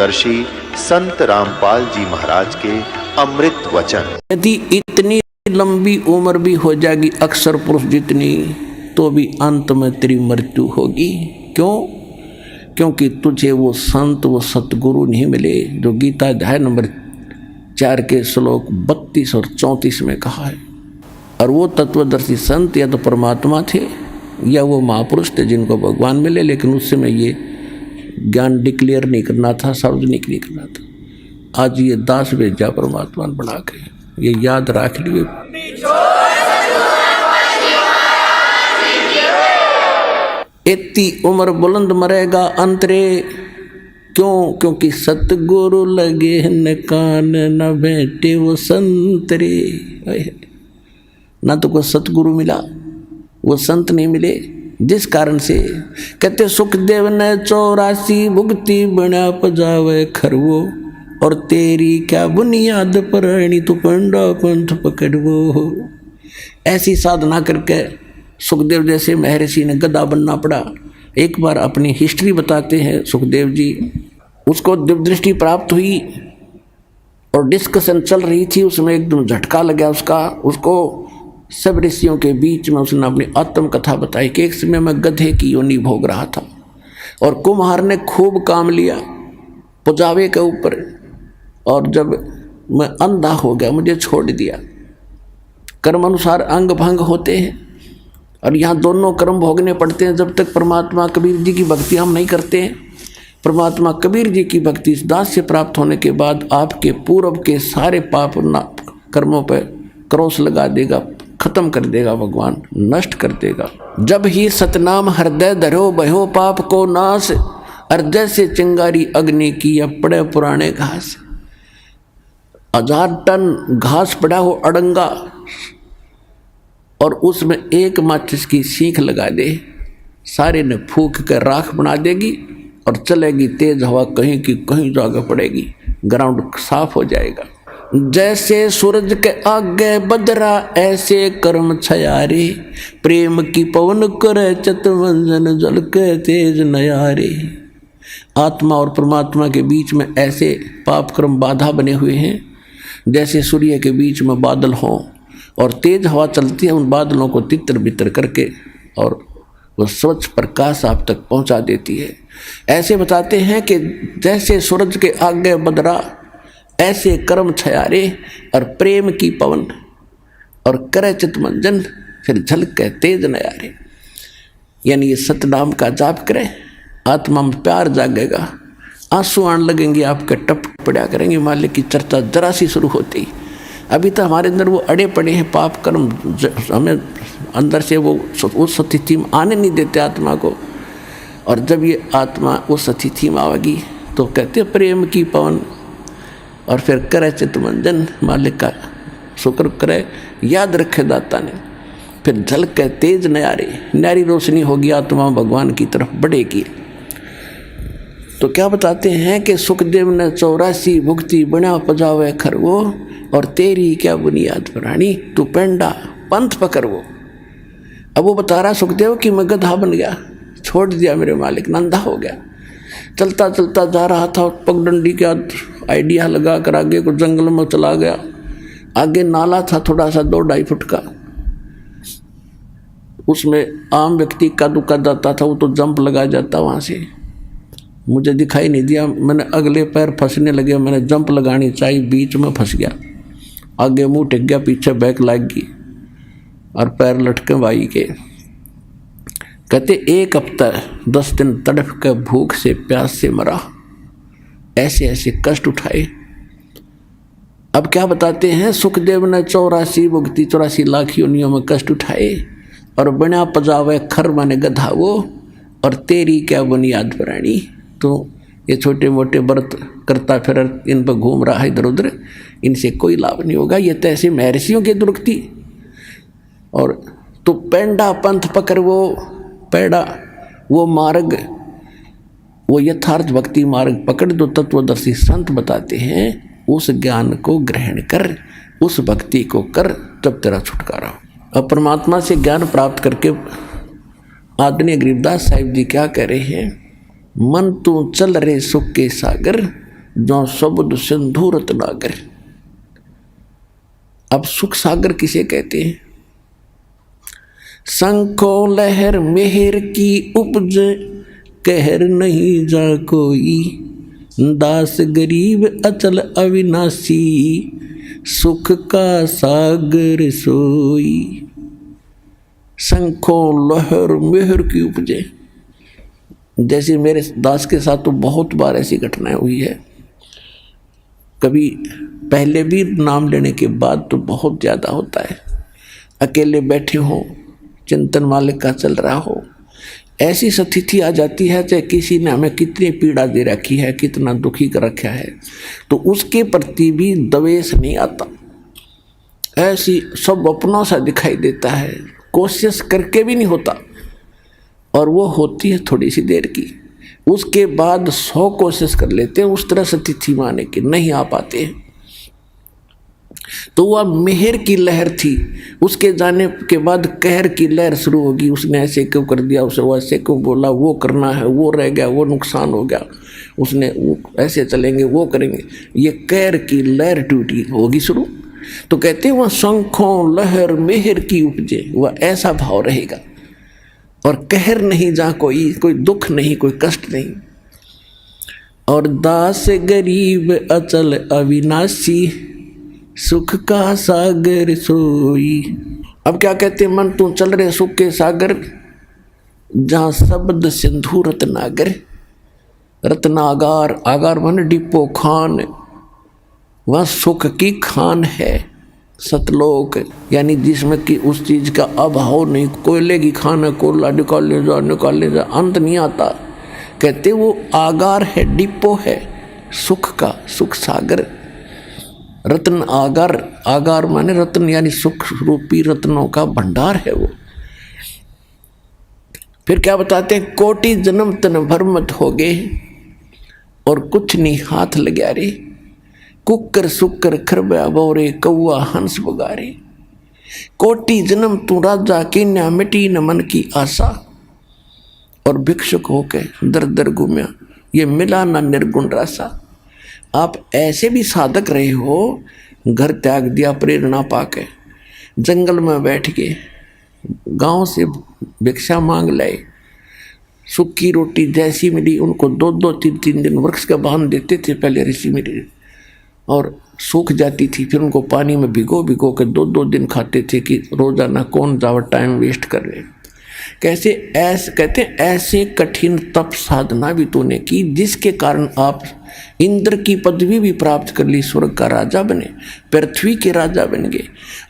तत्वदर्शी संत रामपाल जी महाराज के अमृत वचन। यदि इतनी लंबी उम्र भी हो जाएगी अक्षर पुरुष जितनी, तो भी अंत में तेरी मृत्यु होगी। क्यों? क्योंकि तुझे वो संत, वो सतगुरु नहीं मिले जो गीता अध्याय नंबर 4 के श्लोक 32 और 34 में कहा है। और वो तत्वदर्शी संत या तो परमात्मा थे या वो महापुरुष थे जिनको भगवान मिले, लेकिन उस समय ये ज्ञान डिक्लेयर नहीं करना था, सार्वजनिक नहीं करना था। आज ये दास भेजा परमात्मा बना के, ये याद रख लिए। इतनी उम्र बुलंद मरेगा अंतरे। क्यों? क्योंकि सतगुरु लगे न कान न बैठे वो संतरे। ना तो कोई सतगुरु मिला, वो संत नहीं मिले, जिस कारण से कहते सुखदेव ने 84 भुगती बना पजावे खरवो, और तेरी क्या बुनियाद पर तू पंडा पंथ पकड़वो। ऐसी साधना करके सुखदेव जैसे महर्षि ने गधा बनना पड़ा। एक बार अपनी हिस्ट्री बताते हैं सुखदेव जी। उसको दिव्य दृष्टि प्राप्त हुई और डिस्कशन चल रही थी, उसमें एकदम झटका लगा उसको सब ऋषियों के बीच में उसने अपनी आत्म कथा बताई कि एक समय मैं गधे की योनि भोग रहा था और कुम्हार ने खूब काम लिया पुजावे के ऊपर, और जब मैं अंधा हो गया मुझे छोड़ दिया। कर्म अनुसार अंग भंग होते हैं और यहाँ दोनों कर्म भोगने पड़ते हैं जब तक परमात्मा कबीर जी की भक्ति हम नहीं करते हैं। परमात्मा कबीर जी की भक्ति इस दास से प्राप्त होने के बाद आपके पूर्व के सारे पाप कर्मों पर क्रॉस लगा देगा, खत्म कर देगा, भगवान नष्ट कर देगा। जब ही सतनाम हृदय धरो बहो पाप को नाश, हृदय से चिंगारी अग्नि की या पड़े पुराने घास। 1000 टन घास पड़ा हो अड़ंगा और उसमें एक माचिस की सीख लगा दे, सारे ने फूंक कर राख बना देगी और चलेगी तेज हवा, कहीं की कहीं जगह पड़ेगी, ग्राउंड साफ हो जाएगा। जैसे सूरज के आगे बदरा ऐसे कर्म छयारे, प्रेम की पवन करे चितवंजन जल के तेज नयारे। आत्मा और परमात्मा के बीच में ऐसे पाप कर्म बाधा बने हुए हैं जैसे सूर्य के बीच में बादल हों और तेज हवा चलती है, उन बादलों को तितर बितर करके और वो स्वच्छ प्रकाश आप तक पहुंचा देती है। ऐसे बताते हैं कि जैसे सूरज के आगे बदरा ऐसे कर्म छयारे, और प्रेम की पवन और करे चितमंजन फिर झलके तेज नयारे। यानी ये सतनाम का जाप करें, आत्मा में प्यार जागेगा, आंसू आने लगेंगे, आपके टप पड़ा करेंगे। मालिक की चर्चा जरा सी शुरू होती, अभी तो हमारे अंदर वो अड़े पड़े हैं पाप कर्म, हमें अंदर से वो उस स्थिति में आने नहीं देते आत्मा को। और जब ये आत्मा उस स्थिति में आवेगी तो कहते प्रेम की पवन, और फिर करे चितमंजन, मालिक का शुक्र करे, याद रखे दाता ने, फिर झलके तेज नयारे, न्यारी रोशनी होगी, आत्मा भगवान की तरफ बढ़ेगी। तो क्या बताते हैं कि सुखदेव ने 84 भुगती बना पजावे खरवो, और तेरी क्या बुनियाद प्राणी तू पेंडा पंथ पकड़वो। अब वो बता रहा सुखदेव कि मैं गधा बन गया, छोड़ दिया मेरे मालिक, नंदा हो गया, चलता चलता जा रहा था, पगडंडी का आइडिया लगा कर आगे को जंगल में चला गया। आगे नाला था थोड़ा सा 2-2.5 फुट का, उसमें आम व्यक्ति कदम जाता था, वो तो जंप लगा जाता वहाँ से। मुझे दिखाई नहीं दिया, मैंने अगले पैर फंसने लगे, मैंने जंप लगानी चाहिए, बीच में फंस गया, आगे मुंह टिक गया, पीछे बैक लग गई और पैर लटके भाई के। कहते 1 हफ्ता 10 दिन तड़प के भूख से प्यास से मरा, ऐसे ऐसे कष्ट उठाए। अब क्या बताते हैं सुखदेव ने 84 भुगती 84 लाख योनियों में कष्ट उठाए, और बना पजावे खर माने गधा वो, और तेरी क्या बुनियाद प्राणी। तो ये छोटे मोटे व्रत करता फिर इन पर घूम रहा है इधर उधर, इनसे कोई लाभ नहीं होगा। ये तो ऐसे महर्षियों की दुर्गति। और तो पेंडा पंथ पकड़, वो पेड़ा वो मार्ग, वो यथार्थ भक्ति मार्ग पकड़ दो। तत्वदर्शी संत बताते हैं उस ज्ञान को ग्रहण कर, उस भक्ति को कर, तब तेरा छुटकारा हो। अब परमात्मा से ज्ञान प्राप्त करके आदरणीय गरीबदास साहिब जी क्या कह रहे हैं, मन तू चल रे सुख के सागर, जो शब्द सिंधु रत्नागर। अब सुख सागर किसे कहते हैं? शंखो लहर मेहर की उपज, कहर नहीं जा कोई, दास गरीब अचल अविनाशी, सुख का सागर सोई। शंखो लहर मेहर की उपजे। जैसे मेरे दास के साथ तो बहुत बार ऐसी घटनाएं हुई है, कभी पहले भी नाम लेने के बाद तो बहुत ज़्यादा होता है। अकेले बैठे हो, चिंतन मालिक का चल रहा हो, ऐसी स्थिति आ जाती है चाहे किसी ने हमें कितनी पीड़ा दे रखी है, कितना दुखी कर रखा है, तो उसके प्रति भी द्वेष नहीं आता। ऐसी सब अपनों सा दिखाई देता है, कोशिश करके भी नहीं होता, और वो होती है थोड़ी सी देर की। उसके बाद 100 कोशिश कर लेते हैं उस तरह स्थिति में आने की, नहीं आ पाते हैं। तो वह मेहर की लहर थी, उसके जाने के बाद कहर की लहर शुरू होगी। उसने ऐसे क्यों कर दिया, उसे वैसे क्यों बोला, वो करना है, वो रह गया, वो नुकसान हो गया, उसने वो ऐसे चलेंगे, वो करेंगे, ये कहर की लहर टूटी होगी शुरू। तो कहते हैं वह शंखों लहर मेहर की उपजे, वह ऐसा भाव रहेगा। और कहर नहीं जा कोई दुख नहीं, कोई कष्ट नहीं। और दास गरीब अचल अविनाशी, सुख का सागर सोई। अब क्या कहते हैं? मन तू चल रहे सुख के सागर, जहाँ शब्द सिंधु रत्नागर। रत्नागार, आगार मन डिपो खान, वह सुख की खान है। सतलोक यानी जिसमें कि उस चीज का अभाव नहीं। कोयले की खान है, कोयला निकाल ले जा, अंत नहीं आता। कहते वो आगार है, डिपो है सुख का, सुख सागर। रत्न आगार, आगार माने रत्न यानी सुख रूपी रत्नों का भंडार है वो। फिर क्या बताते हैं? कोटि जन्म तन भर मत हो गए, और कुछ नहीं हाथ लग्या रे। कुकर सुकर खरबा बोरे, कौआ हंस बगारे। कोटि जन्म तू राजा की न्या, मिटी न मन की आशा। और भिक्षुक होके दर दर घूमया, ये मिला ना निर्गुण रासा। आप ऐसे भी साधक रहे हो, घर त्याग दिया प्रेरणा पाके, जंगल में बैठ के गांव से भिक्षा मांग लाए, सूखी रोटी जैसी मिली उनको 2-2, 3-3 दिन वृक्ष का बांध देते थे पहले ऋषि मुनि, और सूख जाती थी। फिर उनको पानी में भिगो भिगो के 2-2 दिन खाते थे कि रोजाना कौन जावा टाइम वेस्ट कर रहे। कैसे ऐसे कहते ऐसे कठिन तप साधना भी तूने की, जिसके कारण आप इंद्र की पदवी भी प्राप्त कर ली, स्वर्ग का राजा बने, पृथ्वी के राजा बन गए।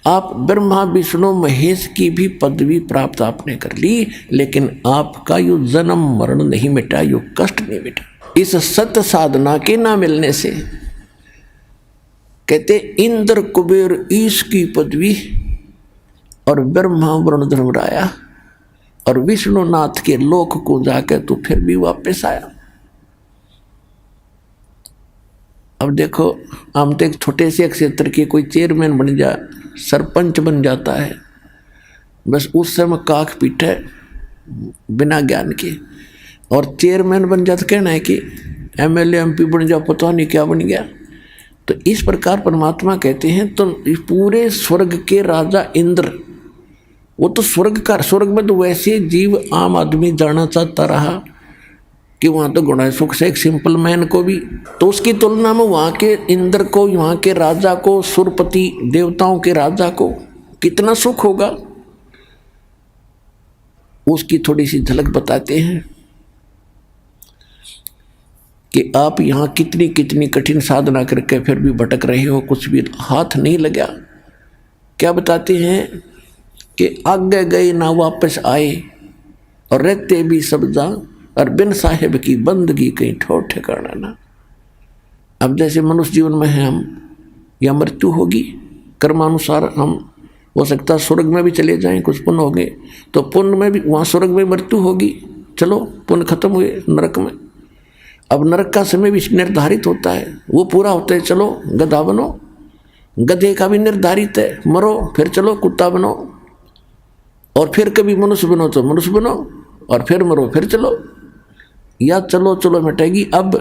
आप ब्रह्मा विष्णु महेश की भी पदवी प्राप्त आपने कर ली, लेकिन आपका यो जन्म मरण नहीं मिटा, यो कष्ट नहीं मिटा इस सत्य साधना के ना मिलने से। कहते इंद्र कुबेर ईश की पदवी, और ब्रह्मा वरुण धर्मराया और विष्णुनाथ के लोक को जाकर तो फिर भी वापस आया। अब देखो, हम तो एक छोटे से क्षेत्र के कोई चेयरमैन बन जाए, सरपंच बन जाता है, बस उस समय काख पीटे बिना ज्ञान के, और चेयरमैन बन जाता कहना है कि एमएलए एमपी बन जाओ, पता नहीं क्या बन गया। तो इस प्रकार परमात्मा कहते हैं तो पूरे स्वर्ग के राजा इंद्र, वो तो स्वर्ग में तो वैसे जीव आम आदमी जाना चाहता रहा कि वहाँ तो गुण है सुख से, एक सिंपल मैन को भी। तो उसकी तुलना में वहाँ के इंद्र को, वहाँ के राजा को, सुरपति देवताओं के राजा को कितना सुख होगा, उसकी थोड़ी सी झलक बताते हैं कि आप यहाँ कितनी कितनी कठिन साधना करके फिर भी भटक रहे हो, कुछ भी हाथ नहीं लगा। क्या बताते हैं कि आगे गए ना वापस आए, और रहते भी सब जा, और बिन साहेब की बंदगी कहीं ठोर ठिकाना ना। अब जैसे मनुष्य जीवन में है हम, या मृत्यु होगी, कर्मानुसार हम हो सकता स्वर्ग में भी चले जाएं, कुछ पुण्य हो गए तो पुण्य में भी, वहाँ स्वर्ग में मृत्यु होगी, चलो पुण्य खत्म हुए, नरक में। अब नरक का समय भी निर्धारित होता है, वो पूरा होता है, चलो गधा बनो, गधे का भी निर्धारित है, मरो फिर चलो कुत्ता बनो, और फिर कभी मनुष्य बनो तो मनुष्य बनो, और फिर मरो फिर चलो, या चलो चलो मिटेगी। अब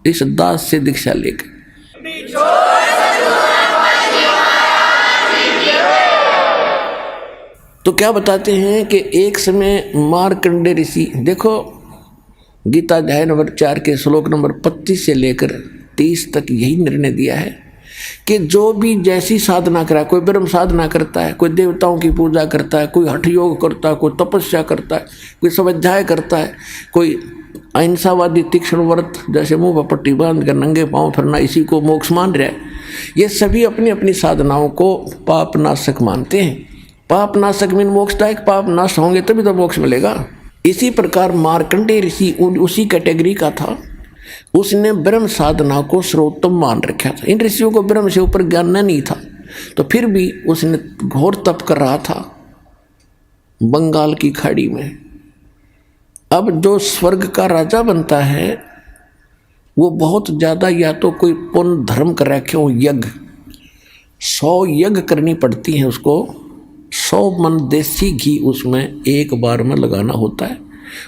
इस दास से दीक्षा लेकर। तो क्या बताते हैं कि एक समय मार्कंडेय ऋषि, देखो गीता अध्याय नंबर 4 के श्लोक नंबर 25 से लेकर 30 तक यही निर्णय दिया है कि जो भी जैसी साधना करा, कोई ब्रह्म साधना करता है, कोई देवताओं की पूजा करता है, कोई हठ योग करता है, कोई तपस्या करता है, कोई स्वाध्याय करता है, कोई अहिंसावादी तीक्ष्ण व्रत जैसे मुंह पर पट्टी बांध कर नंगे पांव फिरना, इसी को मोक्ष मान रहा है। ये सभी अपनी अपनी साधनाओं को पाप नाशक मानते हैं। पाप नाशक मीन मोक्षदायक, पाप नाश होंगे तभी तो मोक्ष मिलेगा। इसी प्रकार मार्कंडेय ऋषि उसी कैटेगरी का था। उसने ब्रह्म साधना को सर्वोत्तम मान रखा था। इन ऋषियों को ब्रह्म से ऊपर ज्ञान नहीं था, तो फिर भी उसने घोर तप कर रहा था बंगाल की खाड़ी में। अब जो स्वर्ग का राजा बनता है वो बहुत ज़्यादा या तो कोई पुण्य धर्म कर रखे हो, यज्ञ 100 यज्ञ करनी पड़ती है उसको, 100 मन देसी घी उसमें एक बार में लगाना होता है।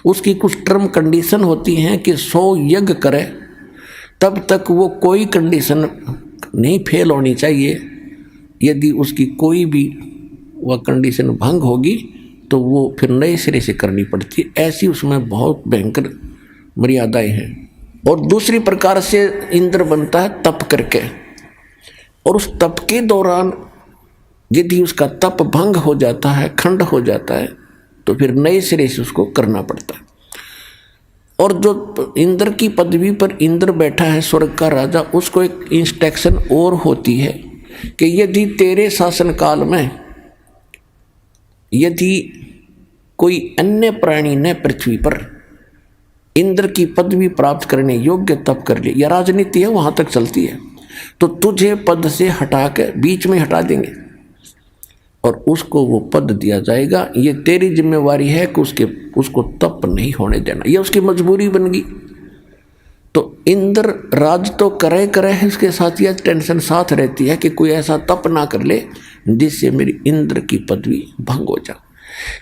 उसकी कुछ टर्म कंडीशन होती हैं कि 100 यज्ञ करे तब तक वो कोई कंडीशन नहीं फेल होनी चाहिए। यदि उसकी कोई भी वह कंडीशन भंग होगी तो वो फिर नए सिरे से करनी पड़ती है। ऐसी उसमें बहुत भयंकर मर्यादाएं हैं। और दूसरी प्रकार से इंद्र बनता है तप करके, और उस तप के दौरान यदि उसका तप भंग हो जाता है, खंड हो जाता है, तो फिर नए सिरे से उसको करना पड़ता है। और जो इंद्र की पदवी पर इंद्र बैठा है, स्वर्ग का राजा, उसको एक इंस्ट्रक्शन और होती है कि यदि तेरे शासन काल में यदि कोई अन्य प्राणी ने पृथ्वी पर इंद्र की पदवी प्राप्त करने योग्य तप कर ले, या राजनीति है वहां तक चलती है, तो तुझे पद से हटा के बीच में हटा देंगे और उसको वो पद दिया जाएगा। ये तेरी जिम्मेवारी है कि उसको तप नहीं होने देना, ये उसकी मजबूरी बन गई। तो इंद्र राज तो करे है, उसके साथ यह टेंशन साथ रहती है कि कोई ऐसा तप ना कर ले जिससे मेरी इंद्र की पदवी भंग हो जाए।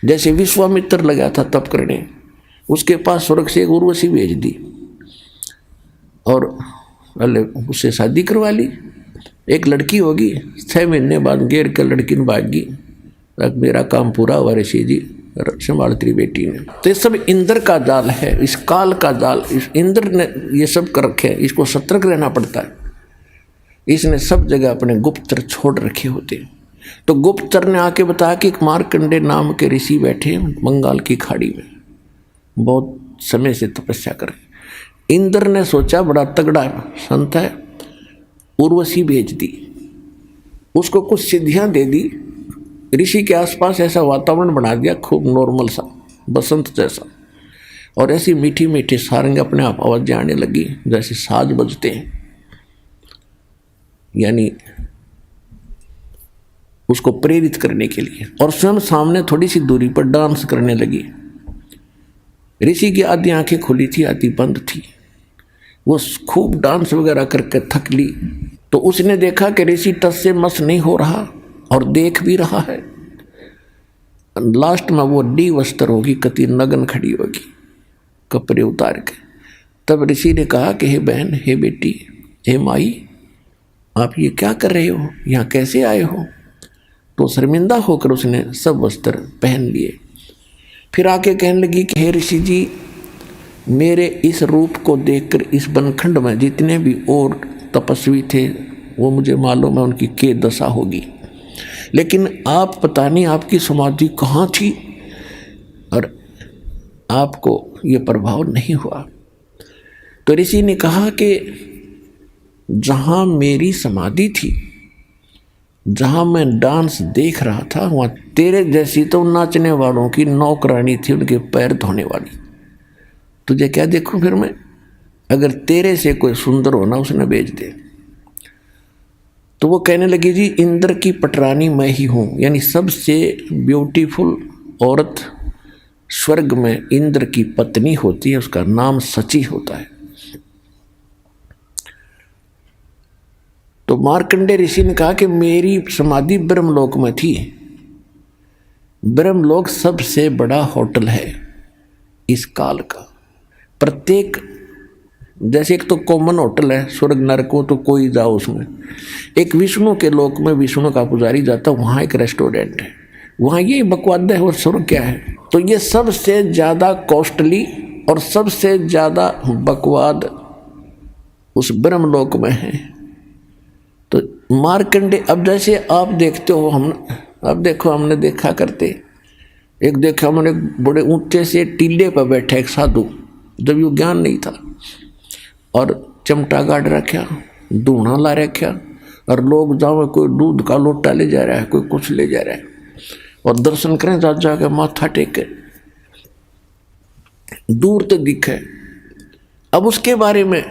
जैसे विश्वामित्र लगा था तप करने, उसके पास स्वर्ग से एक उर्वशी भेज दी और उससे शादी करवा ली। एक लड़की होगी, 6 महीने बाद घेर कर लड़की ने भागी, मेरा काम पूरा हुआ ऋषि जी, संभाल तेरी बेटी ने। तो ये सब इंद्र का जाल है, इस काल का जाल, इस इंद्र ने ये सब कर रखे हैं। इसको सतर्क रहना पड़ता है। इसने सब जगह अपने गुप्तचर छोड़ रखे होते हैं। तो गुप्तचर ने आके बताया कि एक मार्कंडेय नाम के ऋषि बैठे बंगाल की खाड़ी में, बहुत समय से तपस्या कर। इंद्र ने सोचा बड़ा तगड़ा संत है, उर्वशी भेज दी, उसको कुछ सिद्धियां दे दी, ऋषि के आसपास ऐसा वातावरण बना दिया खूब नॉर्मल सा, बसंत जैसा, और ऐसी मीठी मीठी सारंग अपने आप आवाज़ें आने लगी जैसे साज बजते हैं, यानी उसको प्रेरित करने के लिए। और स्वयं सामने थोड़ी सी दूरी पर डांस करने लगी। ऋषि की आधी आंखें खुली थी, आधी बंद थी। वो खूब डांस वगैरह करके थक ली। तो उसने देखा कि ऋषि टस से मस नहीं हो रहा और देख भी रहा है। लास्ट में वो डी वस्त्र होगी, कति नगन खड़ी होगी कपड़े उतार के। तब ऋषि ने कहा कि हे बहन, हे बेटी, हे माई, आप ये क्या कर रहे हो, यहाँ कैसे आए हो? तो शर्मिंदा होकर उसने सब वस्त्र पहन लिए। फिर आके कहने लगी कि हे ऋषि जी, मेरे इस रूप को देखकर इस बनखंड में जितने भी और तपस्वी थे वो मुझे मालूम है उनकी क्या दशा होगी, लेकिन आप पता नहीं आपकी समाधि कहाँ थी और आपको ये प्रभाव नहीं हुआ। तो ऋषि ने कहा कि जहाँ मेरी समाधि थी, जहाँ मैं डांस देख रहा था, वहाँ तेरे जैसी तो नाचने वालों की नौकरानी थी, उनके पैर धोने वाली। तुझे क्या देखूं फिर मैं? अगर तेरे से कोई सुंदर होना उसने भेज दे। तो वो कहने लगी जी, इंद्र की पटरानी मैं ही हूँ, यानी सबसे ब्यूटीफुल औरत स्वर्ग में इंद्र की पत्नी होती है, उसका नाम सची होता है। तो मार्कंडेय ऋषि ने कहा कि मेरी समाधि ब्रह्मलोक में थी। ब्रह्मलोक सबसे बड़ा होटल है इस काल का। प्रत्येक जैसे एक तो कॉमन होटल है स्वर्ग नरक को, तो कोई जाओ उसमें। एक विष्णु के लोक में विष्णु का पुजारी जाता, वहाँ एक रेस्टोरेंट है, वहाँ ये बकवाद है और स्वर्ग क्या है। तो ये सबसे ज़्यादा कॉस्टली और सबसे ज़्यादा बकवाद उस ब्रह्मलोक में है। तो मार्कंडे, अब जैसे आप देखते हो, हम अब देखो हमने देखा करते, एक देखा हमने बड़े ऊंचे से टीले पर बैठा एक साधु, जब ये ज्ञान नहीं था, और चमटा गाड़ रखा, धूना ला रखा, और लोग जाओ कोई दूध का लोटा ले जा रहा है, कोई कुछ ले जा रहा है, और दर्शन करें जा के माथा टेके, दूर तक दिखे। अब उसके बारे में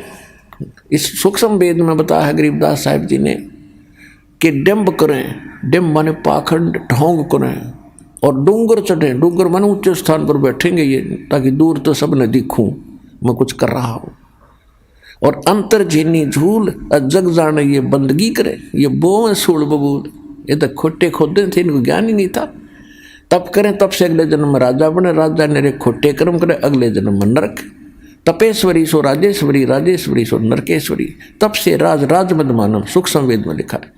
इस सूक्ष्म वेद में बताया है गरीबदास साहिब जी ने कि डिम्ब करें, डिम्ब माने पाखंड ढोंग करें, और डूंगर चढ़ें, डूंगर माने ऊंचे स्थान पर बैठेंगे ये, ताकि दूर तो सब न दिखूं मैं कुछ कर रहा हूं, और अंतर झीनी झूल जग जाने ये बंदगी करे, ये बों सूल बबूल, ये तो खोटे खोदे थे, इनको ज्ञान ही नहीं था। तप करें, तप से अगले जन्म में राजा बने, राजा ने खोटे कर्म करे, अगले जन्म में नरक। तपेश्वरी सो राजेश्वरी, राजेश्वरी सो नरकेश्वरी, तप से राज राज मद मानव, सूक्ष्म वेद में लिखा है,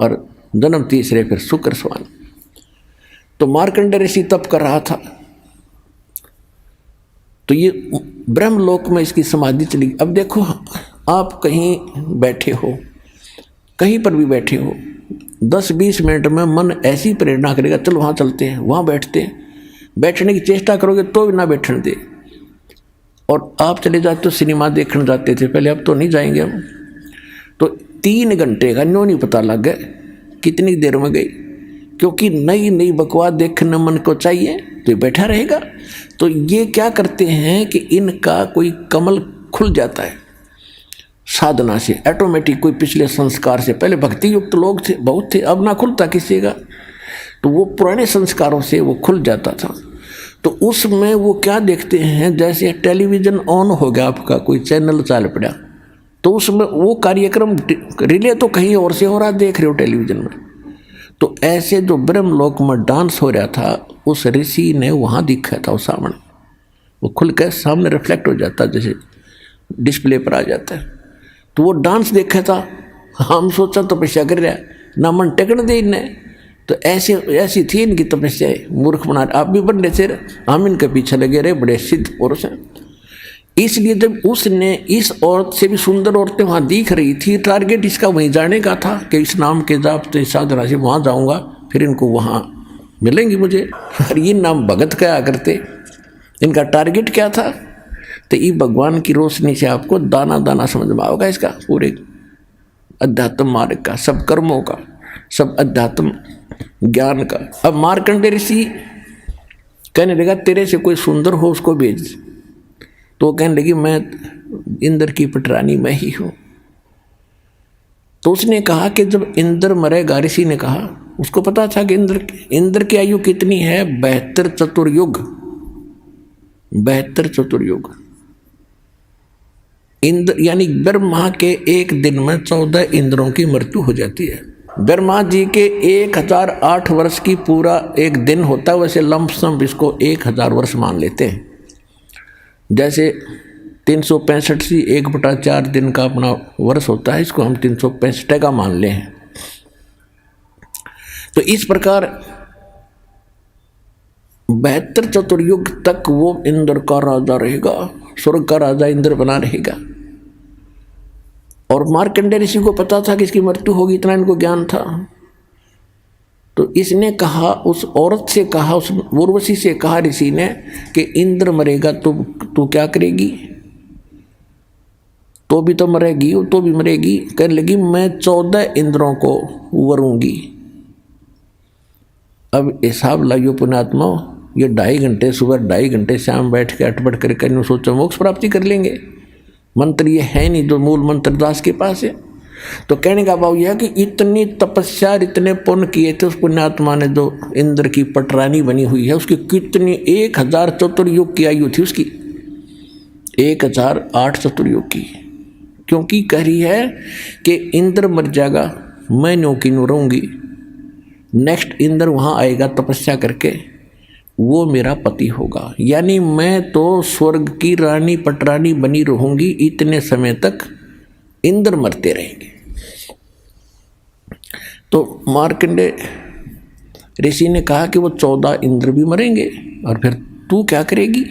और जन्म तीसरे फिर शुक्र स्वान। तो मार्कंडेय ऋषि तप कर रहा था, तो ये ब्रह्मलोक में इसकी समाधि चली। अब देखो आप कहीं बैठे हो, कहीं पर भी बैठे हो, 10-20 मिनट में मन ऐसी प्रेरणा करेगा, चलो वहाँ चलते हैं, वहाँ बैठते हैं, बैठने की चेष्टा करोगे तो भी ना बैठने दे। और आप चले जाते हो, सिनेमा देखने जाते थे पहले, अब तो नहीं जाएंगे हम, तो 3 घंटे का न्यों नहीं पता लग गया कितनी देर में गई, क्योंकि नई नई बकवास देखने मन को चाहिए, तो बैठा रहेगा। तो ये क्या करते हैं कि इनका कोई कमल खुल जाता है साधना से ऑटोमेटिक, कोई पिछले संस्कार से, पहले भक्ति युक्त लोग थे बहुत थे, अब ना खुलता किसी का, तो वो पुराने संस्कारों से वो खुल जाता था। तो उसमें वो क्या देखते हैं, जैसे टेलीविज़न ऑन हो गया आपका, कोई चैनल चाल पड़ा, तो उसमें वो कार्यक्रम रिले तो कहीं और से हो रहा, देख रहे हो टेलीविज़न में। तो ऐसे जो ब्रह्मलोक में डांस हो रहा था, उस ऋषि ने वहाँ दिखा था, वो सामने वो खुल कर सामने रिफ्लेक्ट हो जाता, जैसे डिस्प्ले पर आ जाता है। तो वो डांस देखा था, हम सोचा तपस्या कर रहा है, ना मन टेकन दे इन्हें, तो ऐसी थी इनकी तपस्या, मूर्ख बना। आप भी बड़े से हम इनके पीछे लगे रहे, बड़े सिद्ध पुरुष हैं। इसलिए जब उसने इस औरत से भी सुंदर औरतें वहाँ दिख रही थी, टारगेट इसका वहीं जाने का था कि इस नाम के जाप से साधना से वहाँ जाऊँगा, फिर इनको वहाँ मिलेंगी मुझे। और ये नाम भगत क्या करते, इनका टारगेट क्या था, तो ये भगवान की रोशनी से आपको दाना दाना समझ में आओगा इसका पूरे अध्यात्म मार्ग का, सब कर्मों का, सब अध्यात्म ज्ञान का। अब मार्कंडेय ऋषि कहने लगा तेरे से कोई सुंदर हो उसको भेज, तो कहने लगी मैं इंद्र की पटरानी मैं ही हूँ। तो उसने कहा कि जब इंद्र मरेगा, ऋषि ने कहा, उसको पता था कि इंद्र की आयु कितनी है, 72 चतुर्युग, 72 चतुर्युग। इंद्र यानी ब्रह्मा के एक दिन में 14 इंद्रों की मृत्यु हो जाती है। ब्रह्मा जी के 1008 वर्ष की पूरा एक दिन होता है, वैसे लंपसम इसको 1000 वर्ष मान लेते हैं। जैसे 365 से 1/4 दिन का अपना वर्ष होता है, इसको हम 365 का मान ले हैं। तो इस प्रकार 72 चतुर्युग तक वो इंद्र का राजा रहेगा, स्वर्ग का राजा इंद्र बना रहेगा। और मार्कंडेय ऋषि को पता था कि इसकी मृत्यु होगी, इतना इनको ज्ञान था। तो इसने कहा, उस औरत से कहा, उस उर्वशी से कहा ऋषि ने कि इंद्र मरेगा तो तू क्या करेगी, तो भी तो मरेगी, तो भी मरेगी। कहने लगी मैं 14 इंद्रों को वरूंगी। अब हिसाब लाइयो पुण्यात्मा, ये 2.5 घंटे सुबह 2.5 घंटे शाम बैठ के अटपट करके सोचो मोक्ष प्राप्ति कर लेंगे। मंत्र ये है नहीं जो मूल मंत्र दास के पास है। तो कहने का भाव यह कि इतनी तपस्या, इतने पुण्य किए थे उस पुण्यात्मा ने, जो इंद्र की पटरानी बनी हुई है, उसकी कितनी 1000 चतुर्युग की आयु थी उसकी, 1008 चतुर्युग की। क्योंकि कह रही है कि इंद्र मर जाएगा, मैं न्यों की न्यों रहूँगी, नेक्स्ट इंद्र वहाँ आएगा तपस्या करके, वो मेरा पति होगा। यानी मैं तो स्वर्ग की रानी पटरानी बनी रहूंगी इतने समय तक, इंद्र मरते रहेंगे। तो मार्कंडेय ऋषि ने कहा कि वो 14 इंद्र भी मरेंगे, और फिर तू क्या करेगी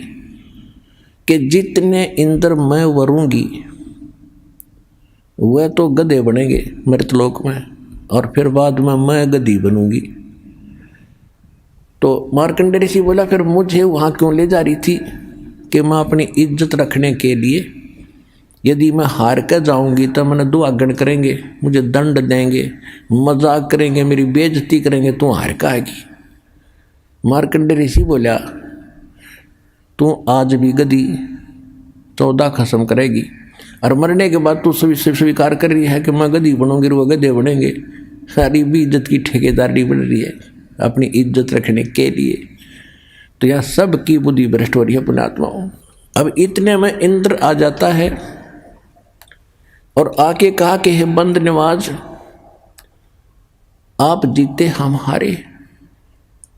कि जितने इंद्र मैं वरूंगी वह तो गधे बनेंगे मृतलोक में, और फिर बाद में मैं गधी बनूंगी। तो मार्कंडेय ऋषि बोला फिर मुझे वहाँ क्यों ले जा रही थी कि मैं अपनी इज्जत रखने के लिए, यदि मैं हार कर जाऊंगी तो मैंने दुआगन करेंगे, मुझे दंड देंगे, मजाक करेंगे, मेरी बेइज्जती करेंगे, तू हार का आएगी। मार्कंडेय ऋषि बोला तू आज भी गधी 14 खत्म करेगी, और मरने के बाद तू स्वीकार कर रही है कि मैं गधी बनूंगी, वो गधे बनेंगे। सारी भी इज्जत की ठेकेदारी बन रही है अपनी इज्जत रखने के लिए। तो यह सब की बुद्धि भ्रष्ट हो रही है पुण्यात्माओं। अब इतने में इंद्र आ जाता है और आके कहा कि हे बंद नवाज, आप जीते हम हारे,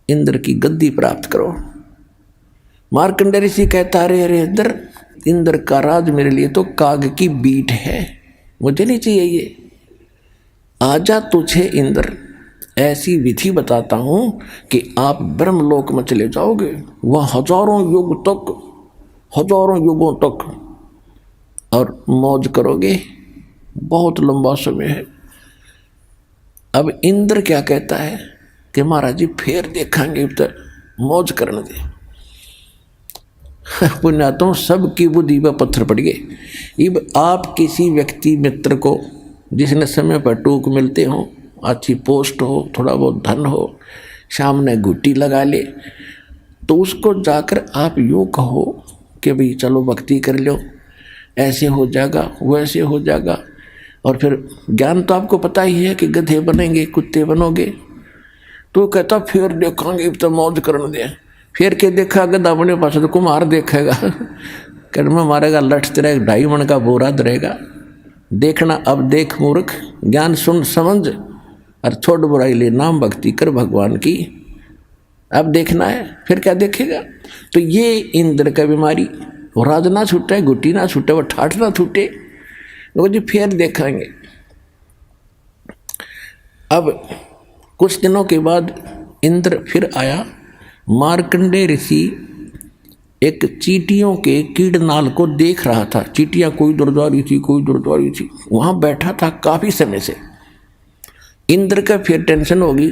इंद्र की गद्दी प्राप्त करो। मार्कंडेय ऋषि कहता अरे इंद्र का राज मेरे लिए तो काग की बीट है, मुझे नहीं चाहिए ये। आजा तुझे इंद्र ऐसी विधि बताता हूं कि आप ब्रह्मलोक में चले जाओगे, वह हजारों युगों तक और मौज करोगे, बहुत लंबा समय है। अब इंद्र क्या कहता है कि महाराज जी फिर देखेंगे, तो मौज करने दे। पुण्यात्माओं सबकी बुद्धि पर पत्थर पड़ गए। अब आप किसी व्यक्ति मित्र को जिसने समय पर टूक मिलते हो, अच्छी पोस्ट हो, थोड़ा बहुत धन हो, सामने घुट्टी लगा ले, तो उसको जाकर आप यूँ कहो कि भाई चलो भक्ति कर लो, ऐसे हो जाएगा वैसे हो जाएगा, और फिर ज्ञान तो आपको पता ही है कि गधे बनेंगे कुत्ते बनोगे। तो कहता फिर देखेंगे तो मौज करने दे। फिर के देखा गधा बने पास तो कुम्हार देखेगा, कर्म मारेगा, लठ तेरा 2.5 मन का बोरा धरेगा। देखना अब देख मूर्ख, ज्ञान सुन समझ और छोड़ बुराई ले, नाम भक्ति कर भगवान की। अब देखना है, फिर क्या देखेगा। तो ये इंद्र का बीमारी, वो राज ना छूटे, गुट्टी ना छूटे, वो ठाठ ना छूटे, वो जी फिर देखेंगे। अब कुछ दिनों के बाद इंद्र फिर आया। मार्कंडेय ऋषि एक चींटियों के कीड़नाल को देख रहा था। चींटियां कोई दूर जा रही थी, कोई दूर जा रही थी, वहां बैठा था काफी समय से। इंद्र का फिर टेंशन होगी,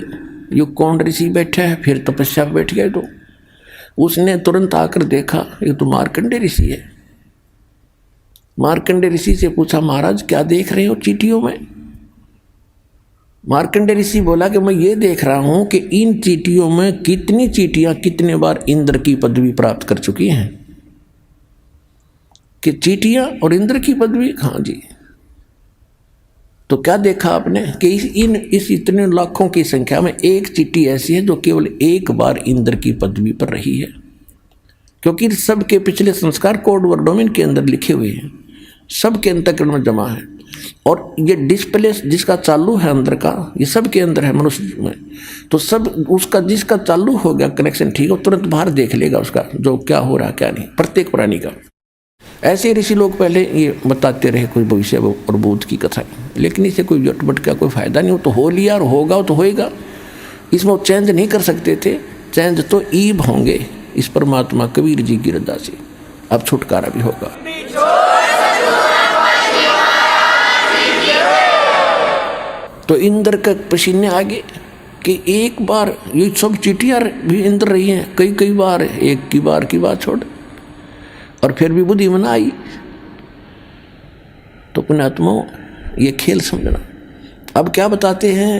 ये कौन ऋषि बैठा है, फिर तपस्या पे बैठ गए। तो उसने तुरंत आकर देखा ये तो मार्कंडेय ऋषि है। मार्कंडेय ऋषि से पूछा महाराज क्या देख रहे हो चींटियों में। मार्कंडेय ऋषि बोला कि मैं ये देख रहा हूं कि इन चींटियों में कितनी चींटियां कितने बार इंद्र की पदवी प्राप्त कर चुकी हैं। कि चींटियां और इंद्र की पदवी, हाँ जी। तो क्या देखा आपने कि इस इतने लाखों की संख्या में एक चींटी ऐसी है जो केवल एक बार इंद्र की पदवी पर रही है, क्योंकि सबके पिछले संस्कार कोड वर्डों के अंदर लिखे हुए हैं, सबके अंतःकरण में जमा है। और ये डिस्प्ले जिसका चालू है अंदर का, ये सब के अंदर है मनुष्य में। तो सब उसका जिसका चालू हो गया कनेक्शन ठीक है, तुरंत बाहर देख लेगा उसका जो क्या हो रहा क्या नहीं, प्रत्येक प्राणी का। ऐसे ऋषि लोग पहले ये बताते रहे कोई भविष्य और भूत की कथा, लेकिन इसे कोई जटबट का कोई फायदा नहीं हो। तो हो लिया और होगा तो होएगा, इसमें वो चेंज नहीं कर सकते थे। चेंज तो ईब होंगे इस परमात्मा कबीर जी की रजा से। अब छुटकारा भी होगा। तो इंद्र का पसीने आगे कि एक बार ये सब चींटियां भी इंद्र रही हैं, कई बार, एक की बात छोड़, और फिर भी बुद्धि में ना आई। तो पुण्यात्माओं ये खेल समझना। अब क्या बताते हैं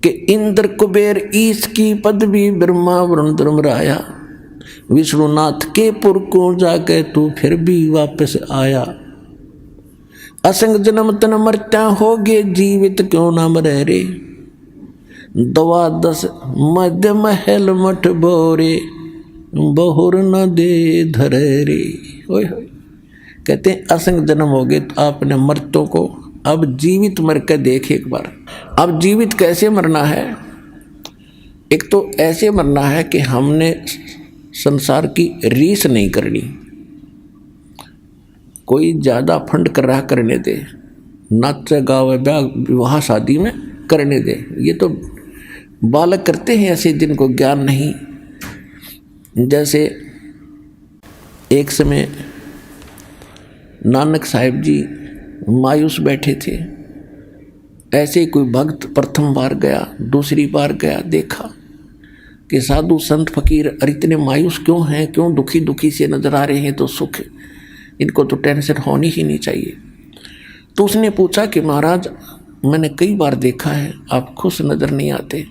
कि इंद्र कुबेर ईश की पदवी ब्रह्मा वरुण धर्मराया, विष्णुनाथ के पुर को जाके तू फिर भी वापस आया। असंग जन्म तन मरता होगे जीवित क्यों ना मरे रे, 12 मध्य महल मठ बोरे बहुर न दे धरे रे। ओए कहते हैं असंग जन्म हो गए तो आपने मर्तों को अब जीवित मर के देख एक बार। अब जीवित कैसे मरना है एक तो ऐसे मरना है कि हमने संसार की रीस नहीं करनी, कोई ज़्यादा फंड कर रहा करने दे, नाच गावे ब्याह विवाह शादी में करने दे। ये तो बालक करते हैं ऐसे जिनको ज्ञान नहीं। जैसे एक समय नानक साहिब जी मायूस बैठे थे, ऐसे ही कोई भक्त प्रथम बार गया, दूसरी बार गया, देखा कि साधु संत फकीर इतने मायूस क्यों हैं, क्यों दुखी दुखी से नजर आ रहे हैं, तो सुख, इनको तो टेंशन होनी ही नहीं चाहिए। तो उसने पूछा कि महाराज मैंने कई बार देखा है आप खुश नजर नहीं आते।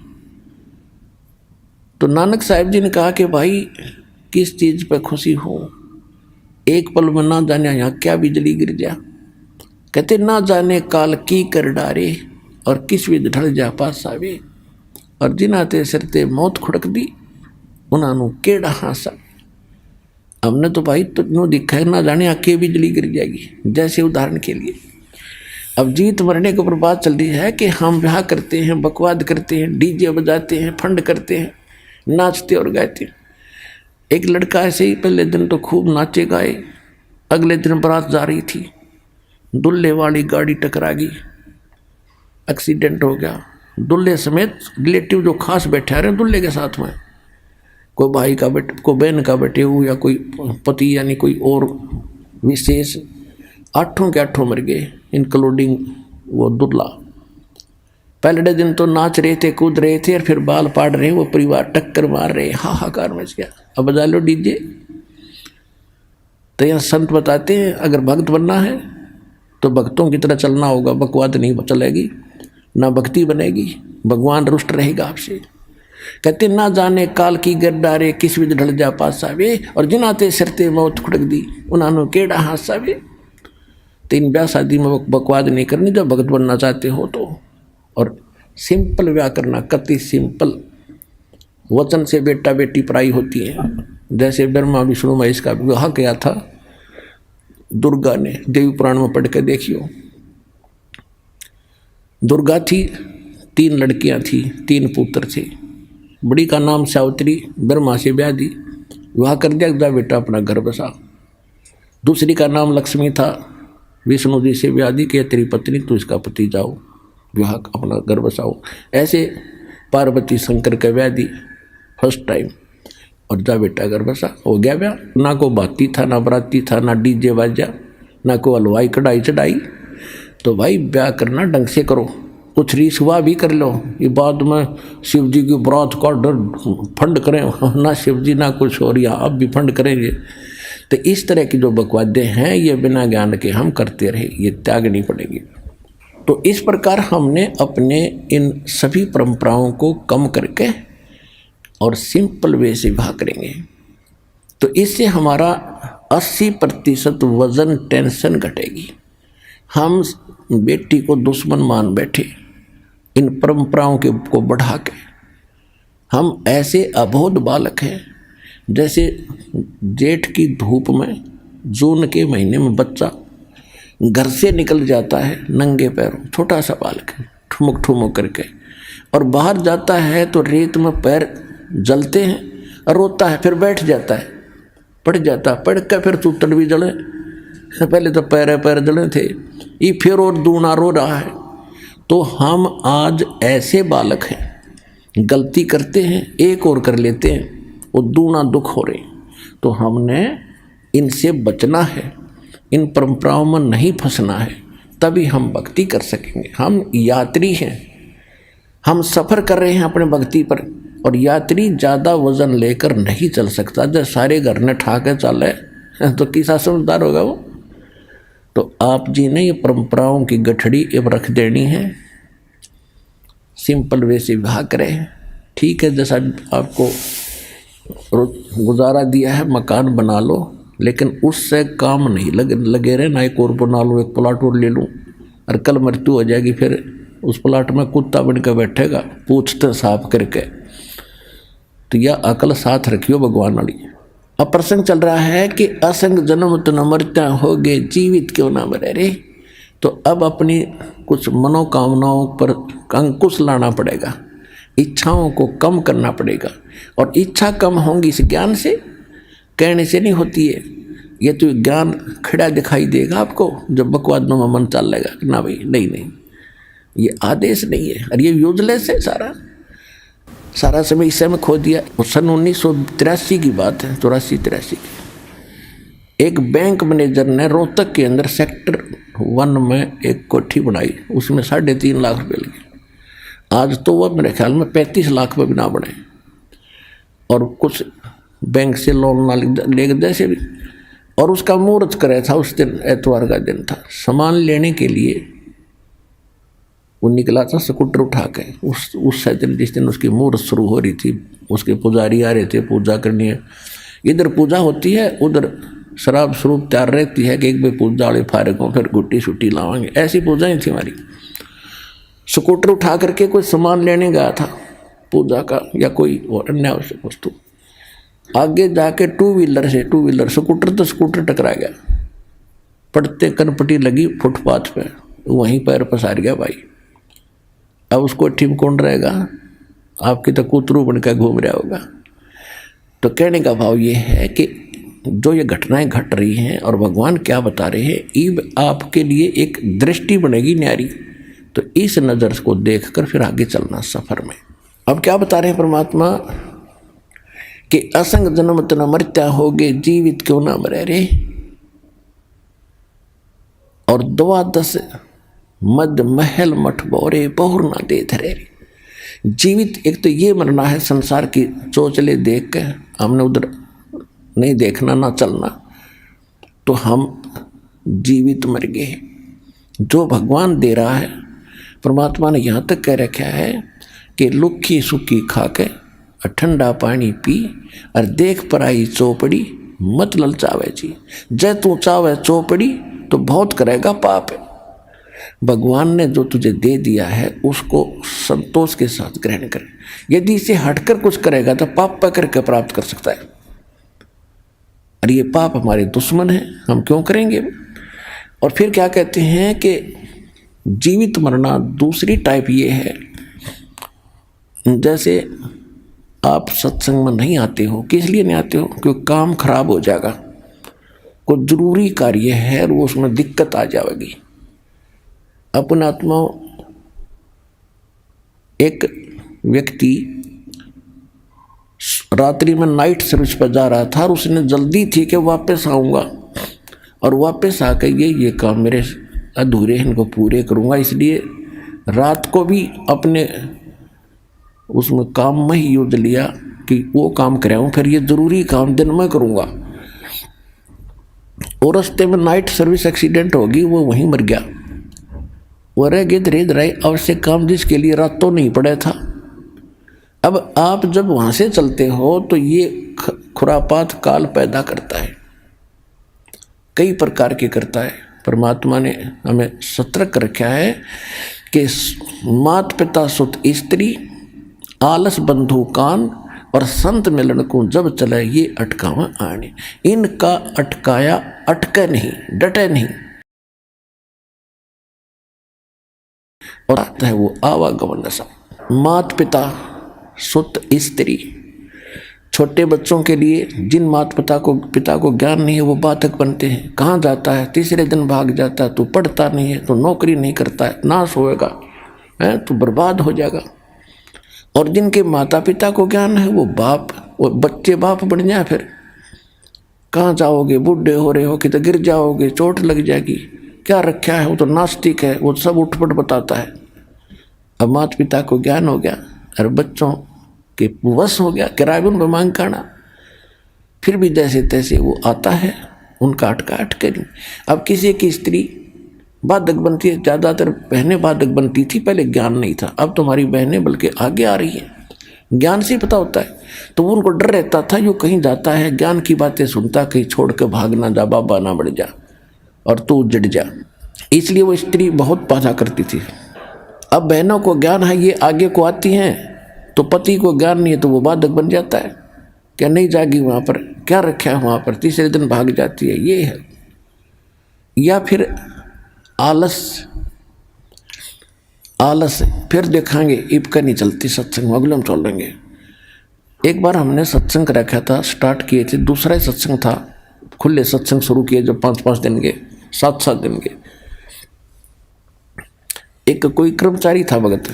तो नानक साहिब जी ने कहा कि भाई किस चीज़ पर खुशी हो, एक पल में ना जाने यहाँ क्या बिजली गिर जा। कहते ना जाने काल की कर डारे और किस विध ढल जा पास आवे, और जिनाते सिरते मौत खुड़क दी उन्होंने केड़ा हासा। हमने तो भाई तुझे दिखा है ना जाने आके बिजली गिर जाएगी। जैसे उदाहरण के लिए अब जीत मरने के ऊपर बात चल रही है कि हम ब्याह करते हैं, बकवाद करते हैं, डीजे बजाते हैं, फंड करते हैं, नाचते और गाते। एक लड़का ऐसे ही पहले दिन तो खूब नाचे गाए, अगले दिन बारात जा रही थी, दुल्हे वाली गाड़ी टकरा गई, एक्सीडेंट हो गया। दुल्हे समेत रिलेटिव जो खास बैठे आ रहे हैं दुल्हे के साथ में, कोई भाई का बेटे, कोई बहन का बेटे हो, या कोई पति यानी कोई और विशेष, 8 के 8 मर गए इंक्लूडिंग वो दुल्हा। पहले दिन तो नाच रहे थे, कूद रहे थे, और फिर बाल पाड़ रहे, वो परिवार टक्कर मार रहे, हाहाकार मच गया। अब बजा लो डीजे। तो यहाँ संत बताते हैं अगर भक्त बनना है तो भक्तों की तरह चलना होगा, बकवाद नहीं चलेगी, ना भक्ति बनेगी, भगवान रुष्ट रहेगा आपसे। कहते ना जाने काल की गरदारे किस विध ढल जा पास आवे, और जिनाते सिरते मौत खुड़क दी उन्होंने केड़ा हास आवे। तीन ब्याह शादी में बकवाद नहीं करनी जब भगत बनना चाहते हो तो। और सिंपल ब्याह करना, कति सिंपल। वचन से बेटा बेटी पराई होती है। जैसे ब्रह्मा विष्णु महेश का विवाह किया था दुर्गा ने, देवी पुराण में पढ़ के देखियो। दुर्गा थी, 3 लड़कियां थी, 3 पुत्र थे। बड़ी का नाम सावित्री, ब्रह्मा से ब्याह दी, विवाह कर दिया, जा बेटा अपना घर बसा। दूसरी का नाम लक्ष्मी था, विष्णु जी से ब्याह दी कि तेरी पत्नी तू इसका पति जाओ, विवाह अपना घर बसाओ। ऐसे पार्वती शंकर का ब्याह दी फर्स्ट टाइम, और जा बेटा घर बसा, हो गया ब्याह। ना को बाती था, ना बराती था, ना डीजे बाजा, ना को हलवाई कढ़ाई चढ़ाई। तो भाई ब्याह करना ढंग से करो, कुछ रीस हुआ भी कर लो। ये बाद में शिव जी की बरात का डर फंड करें, ना शिव जी ना कुछ और, या अब भी फंड करेंगे। तो इस तरह की जो बकवादें हैं ये बिना ज्ञान के हम करते रहे, ये त्यागनी पड़ेगी। तो इस प्रकार हमने अपने इन सभी परंपराओं को कम करके और सिंपल वे से विवाह करेंगे, तो इससे हमारा 80% वजन टेंशन घटेगी। हम बेटी को दुश्मन मान बैठे इन परंपराओं के को बढ़ा के। हम ऐसे अबोध बालक हैं, जैसे जेठ की धूप में जून के महीने में बच्चा घर से निकल जाता है नंगे पैरों, छोटा सा बालक है, ठुमक ठुमक करके, और बाहर जाता है तो रेत में पैर जलते हैं, रोता है, फिर बैठ जाता है, पड़ जाता, पड़ कर फिर चूतड़ भी जले। पहले तो पैर जले थे, ये फिर और दूना रो रहा है। तो हम आज ऐसे बालक हैं, गलती करते हैं, एक और कर लेते हैं, वो दूना दुख हो रहे। तो हमने इनसे बचना है, इन परंपराओं में नहीं फंसना है, तभी हम भक्ति कर सकेंगे। हम यात्री हैं, हम सफ़र कर रहे हैं अपने भक्ति पर, और यात्री ज़्यादा वजन लेकर नहीं चल सकता। जब सारे घर ने ठा के चले तो किसा समझदार होगा वो। तो आप जी ने ये परंपराओं की गठड़ी अब रख देनी है, सिंपल वे से विवाह करें। ठीक है, जैसा आपको गुजारा दिया है मकान बना लो, लेकिन उससे काम नहीं लगे रहे, ना एक और बना लो, एक प्लाट और ले लूँ, और कल मृत्यु हो जाएगी, फिर उस प्लाट में कुत्ता बन कर बैठेगा पूछते साफ करके। तो यह अकल साथ रखियो भगवान वाली। अब प्रसंग चल रहा है कि असंग जन्म तो न मरता हो गए, जीवित क्यों ना मरे रे। तो अब अपनी कुछ मनोकामनाओं पर अंकुश लाना पड़ेगा। इच्छाओं को कम करना पड़ेगा। और इच्छा कम होंगी इस ज्ञान से, कहने से नहीं होती है। ये तो ज्ञान खड़ा दिखाई देगा आपको जब बकवादों में मन चल लेगा कि ना भाई नहीं नहीं, ये आदेश नहीं है और ये यूजलेस है। सारा समय इस समय खो दिया। सन 1983 की बात है, 84-83 की। एक बैंक मैनेजर ने रोहतक के अंदर सेक्टर 1 में एक कोठी बनाई, उसमें 3.5 लाख रुपए लगे। आज तो वह मेरे ख्याल में 35 लाख में भी ना बने, और कुछ बैंक से लोन ना ले जैसे भी। और उसका मुहूर्त करे था उस दिन, एतवार का दिन था। सामान लेने के लिए वो निकला था स्कूटर उठा के। उस दिन जिस दिन उसकी मुहूर्त शुरू हो रही थी, उसके पुजारी आ रहे थे, पूजा करनी है। इधर पूजा होती है, उधर शराब स्वरूप तैयार रहती है कि एक बार पूजा वाले फारग हों, फिर गुट्टी छुट्टी लावांगे। ऐसी पूजा ही थी हमारी। स्कूटर उठा करके कोई सामान लेने गया था पूजा का या कोई और अन्य आवश्यक वस्तु। आगे जाके टू व्हीलर स्कूटर टकरा गया। पड़ते कनपटी लगी फुटपाथ पे, वहीं पैर पसार गया भाई। अब उसको ठीक कौन रहेगा? आपकी तो कूतरू बनकर घूम रहा होगा। तो कहने का भाव ये है कि जो ये घटनाएं घट रही हैं और भगवान क्या बता रहे हैं, ईब आपके लिए एक दृष्टि बनेगी न्यारी। तो इस नज़र को देखकर फिर आगे चलना सफर में। अब क्या बता रहे हैं परमात्मा कि असंग जन्म तना मरत्या होगे, जीवित क्यों ना मरे रे। और 12 मद महल मठ बोरे बहुर ना दे धरे रे। जीवित एक तो ये मरना है, संसार की चोचले देख के हमने उधर नहीं देखना ना चलना, तो हम जीवित मर गए। जो भगवान दे रहा है, परमात्मा ने यहाँ तक कह रखा है कि लुक्खी सुखी खा के ठंडा पानी पी और देख पराई चौपड़ी मत ललचावे जी। जय तू चावे चौपड़ी तो बहुत करेगा पाप है। भगवान ने जो तुझे दे दिया है उसको संतोष के साथ ग्रहण कर। यदि इसे हटकर कुछ करेगा तो पाप पकड़ के प्राप्त कर सकता है, और ये पाप हमारे दुश्मन है, हम क्यों करेंगे। और फिर क्या कहते हैं कि जीवित मरना दूसरी टाइप ये है, जैसे आप सत्संग में नहीं आते हो। किस लिए नहीं आते हो? क्योंकि काम खराब हो जाएगा, कोई जरूरी कार्य है और वो उसमें दिक्कत आ जाएगी। अपना आत्मा एक व्यक्ति रात्रि में नाइट सर्विस पर जा रहा था और उसने जल्दी थी कि वापस आऊँगा, और वापस आकर ये काम मेरे अधूरे हैं, इनको पूरे करूँगा। इसलिए रात को भी अपने उसमें काम में ही यूज लिया कि वो काम कराऊँ, फिर ये ज़रूरी काम दिन में करूँगा। और रास्ते में नाइट सर्विस एक्सीडेंट होगी, वो वहीं मर गया। वो रह गए धीरे धीरे आवश्यक काम जिसके लिए रातों नहीं पड़ा था। अब आप जब वहाँ से चलते हो तो ये खुरापात काल पैदा करता है, कई प्रकार के करता है। परमात्मा ने हमें सतर्क रखा है कि मात पिता सुत स्त्री आलस बंधु कान और संत मिलन को जब चले ये अटकावा आने। इनका अटकाया अटके नहीं, डटे नहीं, और आता है वो आवागमन सा। मात पिता सुत स्त्री, छोटे बच्चों के लिए जिन माता पिता को ज्ञान नहीं है वो बाधक बनते हैं। कहाँ जाता है? तीसरे दिन भाग जाता है। तू पढ़ता नहीं है, तो नौकरी नहीं करता है, नाश होएगा, है तो बर्बाद हो जाएगा। और जिनके माता पिता को ज्ञान है वो बाप, वो बच्चे बाप बन जाए, फिर कहाँ जाओगे? बूढ़े हो रहे हो कि तो गिर जाओगे, चोट लग जाएगी, क्या रखा है? वो तो नास्तिक है, वो सब उठपट बताता है। अब माता पिता को ज्ञान हो गया और बच्चों के वश हो गया, किराए में मांग करना, फिर भी जैसे तैसे वो आता है, उनका अटके नहीं। अब किसी की स्त्री बाधक बनती है, ज़्यादातर बहनें बाधक बनती थी, पहले ज्ञान नहीं था। अब तुम्हारी बहनें बल्कि आगे आ रही हैं, ज्ञान से पता होता है। तो उनको डर रहता था, जो कहीं जाता है ज्ञान की बातें सुनता, कहीं छोड़ कर भाग ना जा, बाबा ना बढ़ जा और तू जड़ जा। इसलिए वो स्त्री बहुत बाधा करती थी। अब बहनों को ज्ञान है, ये आगे को आती हैं, तो पति को ज्ञान नहीं है तो वो बाधक बन जाता है। क्या नहीं जाएगी वहाँ पर, क्या रखा है वहाँ पर, तीसरे दिन भाग जाती है, ये है। या फिर आलस फिर देखेंगे इब का नहीं चलती सत्संग अगले हम चलेंगे। एक बार हमने सत्संग रखा था, स्टार्ट किए थे, दूसरा ही सत्संग था, खुले सत्संग शुरू किए जो 5-5 दिन के 7-7 दिन के। एक कोई कर्मचारी था भगत,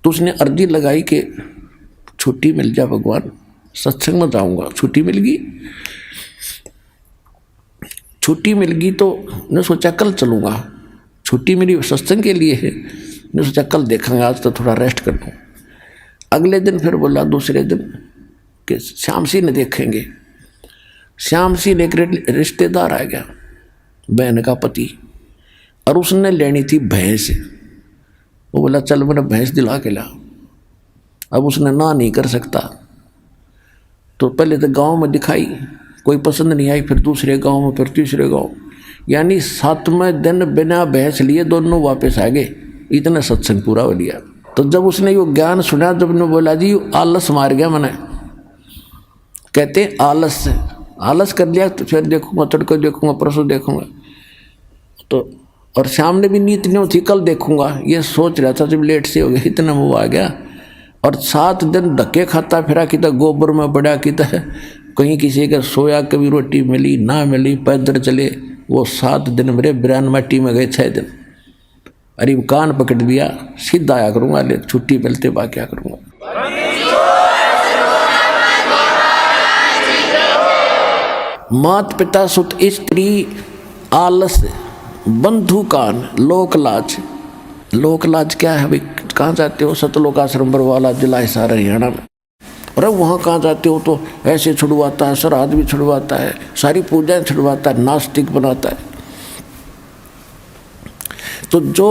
तो उसने अर्जी लगाई कि छुट्टी मिल जाए भगवान, सत्संग में जाऊंगा। छुट्टी मिल गई, छुट्टी मिल गई तो ने सोचा कल चलूँगा, छुट्टी मेरी सत्संग के लिए है, ने सोचा कल देखेंगे, आज तो थोड़ा रेस्ट कर लूँ। अगले दिन फिर बोला दूसरे दिन कि श्याम सिंह ने देखेंगे। श्याम सिंह एक रिश्तेदार आ गया, बहन का पति, और उसने लेनी थी भैंस। वो बोला चल मेरा भैंस दिला के ला। अब उसने ना नहीं कर सकता, तो पहले तो गांव में दिखाई, कोई पसंद नहीं आई, फिर दूसरे गांव में, फिर तीसरे गांव, यानी 7वें दिन बिना भैंस लिए दोनों वापस आ गए। इतना सत्संग पूरा हो लिया। तो जब उसने यो ज्ञान सुना, जब ने बोला जी आलस मार गया मैंने, कहते आलस कर लिया, तो फिर देखूंगा, तड़को देखूंगा, परसों देखूंगा। तो और शाम ने भी नीत नहीं थी, कल देखूंगा, ये सोच रहा था। जब लेट से हो गया, इतना मुँह आ गया, और 7 दिन धक्के खाता फिरा, कि गोबर में बड़ा, कि कहीं किसी का सोया, कभी रोटी मिली ना मिली, पैदल चले। वो 7 दिन मेरे बिरान माटी में गए, 6 दिन। अरे कान पकड़ दिया, सीधा आया करूँगा, ले छुट्टी मिलते बा क्या करूँगा। मात पिता सुत स्त्री आलस बंधु कान लोक लाज। लोक लाज क्या है भाई? कहाँ जाते हो? सतलोक आश्रम बरवाला, जिला हिसार, हरियाणा में। अरे वहाँ कहाँ जाते हो? तो ऐसे छुड़वाता है, श्राद्ध भी छुड़वाता है, सारी पूजाएं छुड़वाता है, नास्तिक बनाता है। तो जो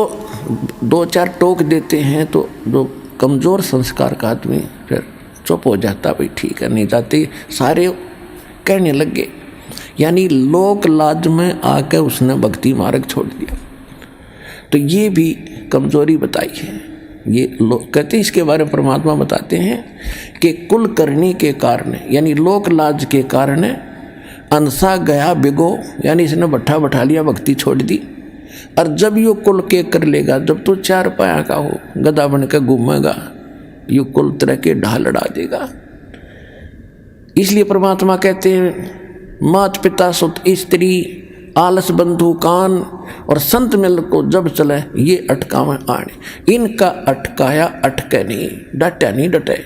2-4 टोक देते हैं, तो जो कमज़ोर संस्कार का आदमी फिर चुप हो जाता, भाई ठीक है नहीं जाते, सारे कहने लगे। यानी लोक लाज में आकर उसने भक्ति मार्ग छोड़ दिया। तो ये भी कमजोरी बताई है। ये लोग कहते हैं, इसके बारे में परमात्मा बताते हैं कि कुल करनी के कारण, यानी लोक लाज के कारण अनसा गया बिगो, यानी इसने भट्ठा बैठा लिया, भक्ति छोड़ दी। और जब यो कुल के कर लेगा, जब तो 4 पाया का हो, गधा बन के घूमेगा, यो कुल तरह के ढाल लड़ा देगा। इसलिए परमात्मा कहते हैं मात पिता सुत स्त्री आलस बंधु कान, और संत मिल को जब चले ये अटकावे आने। इनका अटकाया अटके नहीं, डटे नहीं डटे।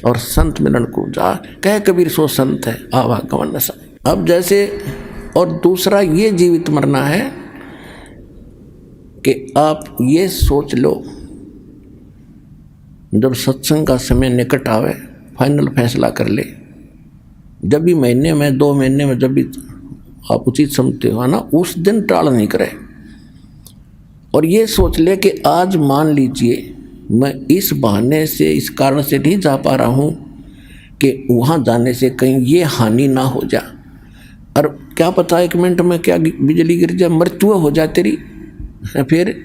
और संत मिलन को जा कह कबीर सो संत है आवागमन नशा। अब जैसे और दूसरा ये जीवित मरना है कि आप ये सोच लो, जब सत्संग का समय निकट आवे, फाइनल फैसला कर ले। जब भी महीने में 2 महीने में जब भी आप उचित समझते हो ना, उस दिन टाल नहीं करे। और ये सोच ले कि आज मान लीजिए मैं इस बहाने से, इस कारण से नहीं जा पा रहा हूँ कि वहाँ जाने से कहीं ये हानि ना हो जा। और क्या पता 1 मिनट में क्या बिजली गिर जाए, मृत्यु हो जाए तेरी, फिर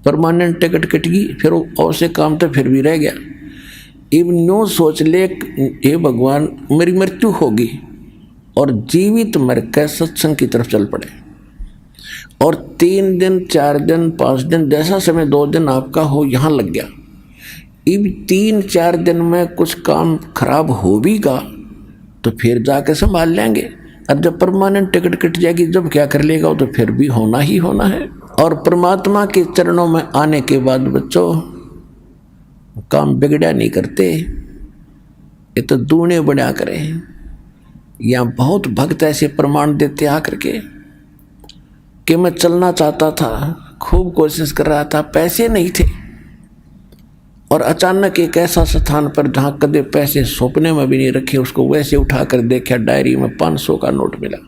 परमानेंट टिकट कट गई, फिर और से काम तो फिर भी रह गया। इवन न्यू सोच ले, हे भगवान मेरी मृत्यु होगी, और जीवित मर के सत्संग की तरफ चल पड़े। और 3 दिन 4 दिन 5 दिन जैसा समय 2 दिन आपका हो यहाँ लग गया। इब 3-4 दिन में कुछ काम खराब हो भी गा तो फिर जाके संभाल लेंगे। और जब परमानेंट टिकट कट जाएगी, जब क्या कर लेगा, तो फिर भी होना ही होना है। और परमात्मा के चरणों में आने के बाद बच्चों काम बिगड़ा नहीं करते, ये तो दूने बढ़ा करें। यहाँ बहुत भक्त ऐसे प्रमाण देते आकर के कि मैं चलना चाहता था, खूब कोशिश कर रहा था, पैसे नहीं थे, और अचानक एक ऐसा स्थान पर जहाँ कदे पैसे सपने में भी नहीं रखे, उसको वैसे उठा कर देखा, डायरी में 500 का नोट मिला।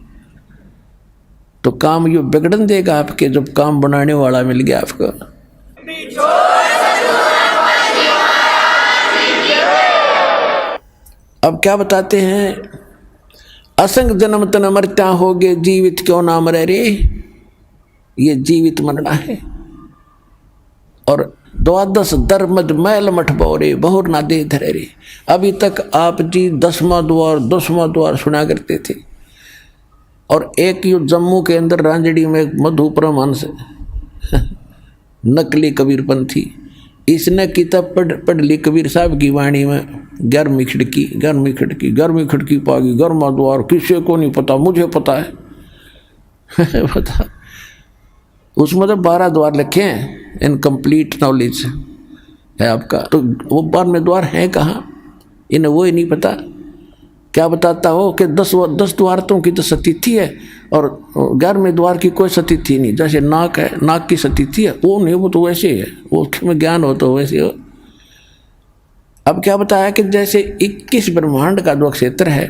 तो काम यो बिगड़न देगा आपके, जब काम बनाने वाला मिल गया आपको। अब क्या बताते हैं, असंग जन्म तन मरता होगे, जीवित क्यों ना मरे रे। ये जीवित मरना है। और 12 दरमद मैल मठ बोरे बहुर ना दे धरे रे। अभी तक आप जी 10वां द्वार सुना करते थे। और एक यू जम्मू के अंदर रांजड़ी में मधु परमहंस नकली कबीरपंथी। इसने किताब पढ़ ली कबीर साहब की वाणी में, 11वीं खिड़की पागी, गर्मा द्वार किसी को नहीं पता, मुझे पता है। पता उसमें तो 12 द्वार लिखे हैं, इनकम्प्लीट नॉलेज है आपका। तो वो 12वें द्वार हैं कहाँ, इन्हें वो ही नहीं पता। क्या बताता हो कि 10 द्वारतों की तो सतिथि है और 11वें द्वार की कोई सतिथि नहीं। जैसे नाक है, नाक की सतिथि है, वो नहीं, वो तो वैसे ही है, वो में ज्ञान हो तो वैसे हो। अब क्या बताया कि जैसे 21 ब्रह्मांड का जो क्षेत्र है,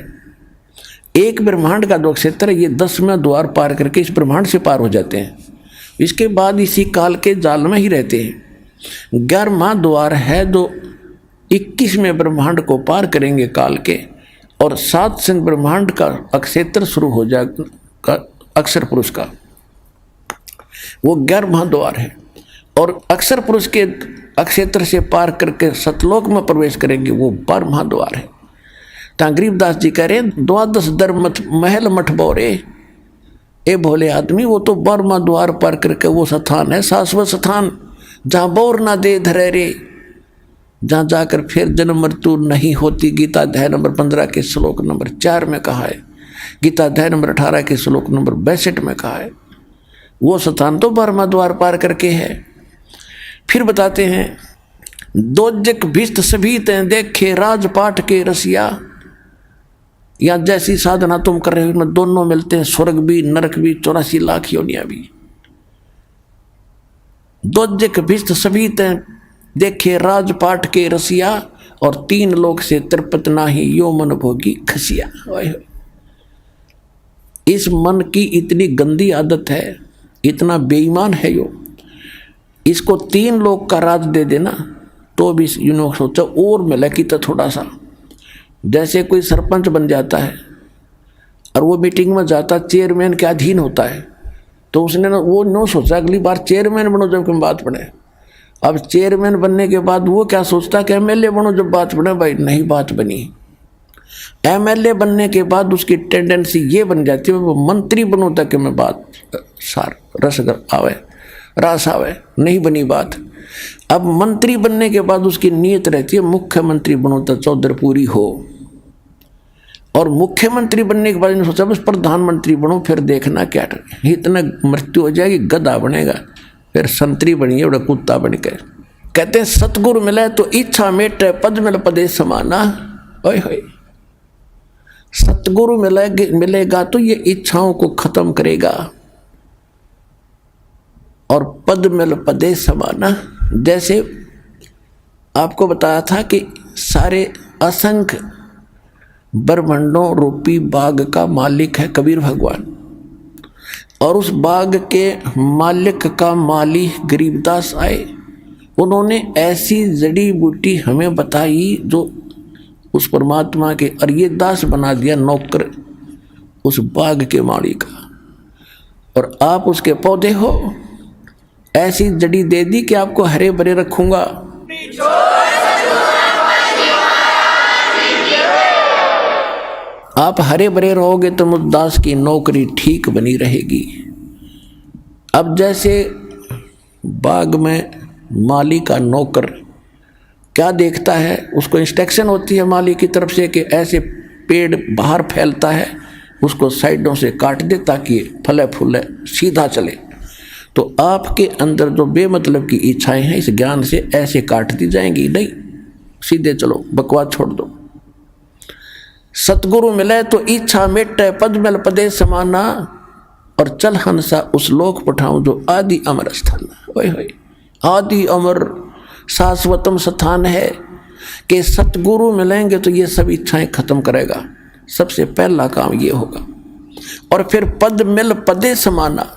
एक ब्रह्मांड का जो क्षेत्र है, ये 10वें द्वार पार करके इस ब्रह्मांड से पार हो जाते हैं। इसके बाद इसी काल के जाल में ही रहते हैं। 11वां द्वार है जो 21वें ब्रह्मांड को पार करेंगे काल के, और 7 संग ब्रह्मांड का अक्षेत्र शुरू हो जाएगा, अक्षर पुरुष का, वो 11वां द्वार है। और अक्षर पुरुष के अक्षेत्र से पार करके सतलोक में प्रवेश करेंगे, वो 12वां द्वार है। ता गरीबदास जी कह रहे, 12 दर महल मठ बोरे, ए भोले आदमी, वो तो 12वां द्वार पार करके वो स्थान है, शाश्वत स्थान, जहाँ बोर ना दे धरे रे, जहाँ जाकर फिर जन्म मृत्यु नहीं होती। गीता अध्याय नंबर 15 के श्लोक नंबर 4 में कहा है, गीता अध्याय नंबर 18 के श्लोक नंबर 62 में कहा है। वो स्थान तो 12वां द्वार पार करके है। फिर बताते हैं, दोजक भिष्ट सभी तें देखे राजपाट के रसिया, या जैसी साधना तुम कर रहे हो में दोनों मिलते हैं, स्वर्ग भी नरक भी 84 लाख योनियां भी। दोजक भिष्ट सभी तें देखे राजपाट के रसिया, और 3 लोक से तृप्त नाही यो मन भोगी खसिया। इस मन की इतनी गंदी आदत है, इतना बेईमान है यो, इसको 3 लोक का राज दे देना तो भी यूँ सोचा और मिला कि तो थोड़ा सा। जैसे कोई सरपंच बन जाता है और वो मीटिंग में जाता, चेयरमैन के अधीन होता है, तो उसने ना वो नो सोचा अगली बार चेयरमैन बनो जब कम बात बने। अब चेयरमैन बनने के बाद वो क्या सोचता कि एमएलए बनो जब बात बने, भाई नहीं बात बनी। एमएलए बनने के बाद उसकी टेंडेंसी ये बन जाती है वो मंत्री बनो तक मैं बात सार रस आवे, नहीं बनी बात। अब मंत्री बनने के बाद उसकी नीयत रहती है मुख्यमंत्री बनो तो चौधर पूरी हो, और मुख्यमंत्री बनने के बाद इन्होंने सोचा बस प्रधानमंत्री बनो, फिर देखना क्या इतना मृत्यु हो जाएगी, गधा बनेगा, फिर संतरी बनिए बड़ा कुत्ता बन के। कहते हैं सतगुरु मिले तो इच्छा मेटे, पद मिल पदे समाना। ओए होए, सतगुरु मिलेगा तो ये इच्छाओं को खत्म करेगा, और पद मिल पदे समाना। जैसे आपको बताया था कि सारे असंख्य ब्रह्मांडों रूपी बाग का मालिक है कबीर भगवान, और उस बाग के मालिक का माली गरीबदास आए। उन्होंने ऐसी जड़ी बूटी हमें बताई जो उस परमात्मा के, और ये दास बना दिया नौकर उस बाग के माली का, और आप उसके पौधे हो। ऐसी जड़ी दे दी कि आपको हरे भरे रखूंगा। आप हरे भरे रहोगे तो मुद्दास की नौकरी ठीक बनी रहेगी। अब जैसे बाग में माली का नौकर क्या देखता है, उसको इंस्ट्रक्शन होती है माली की तरफ से कि ऐसे पेड़ बाहर फैलता है, उसको साइडों से काट दे ताकि फले फूले सीधा चले। तो आपके अंदर जो बेमतलब की इच्छाएं हैं इस ज्ञान से ऐसे काट दी जाएंगी, नहीं सीधे चलो, बकवास छोड़ दो। सतगुरु मिले तो इच्छा मेटे, पद मिल पदे समाना, और चल हंसा उस लोक पठाऊं जो आदि अमर स्थान। ओए होए, आदि अमर शाश्वतम स्थान है कि सतगुरु मिलेंगे तो ये सब इच्छाएं खत्म करेगा। सबसे पहला काम ये होगा। और फिर पद मिल पदे समाना,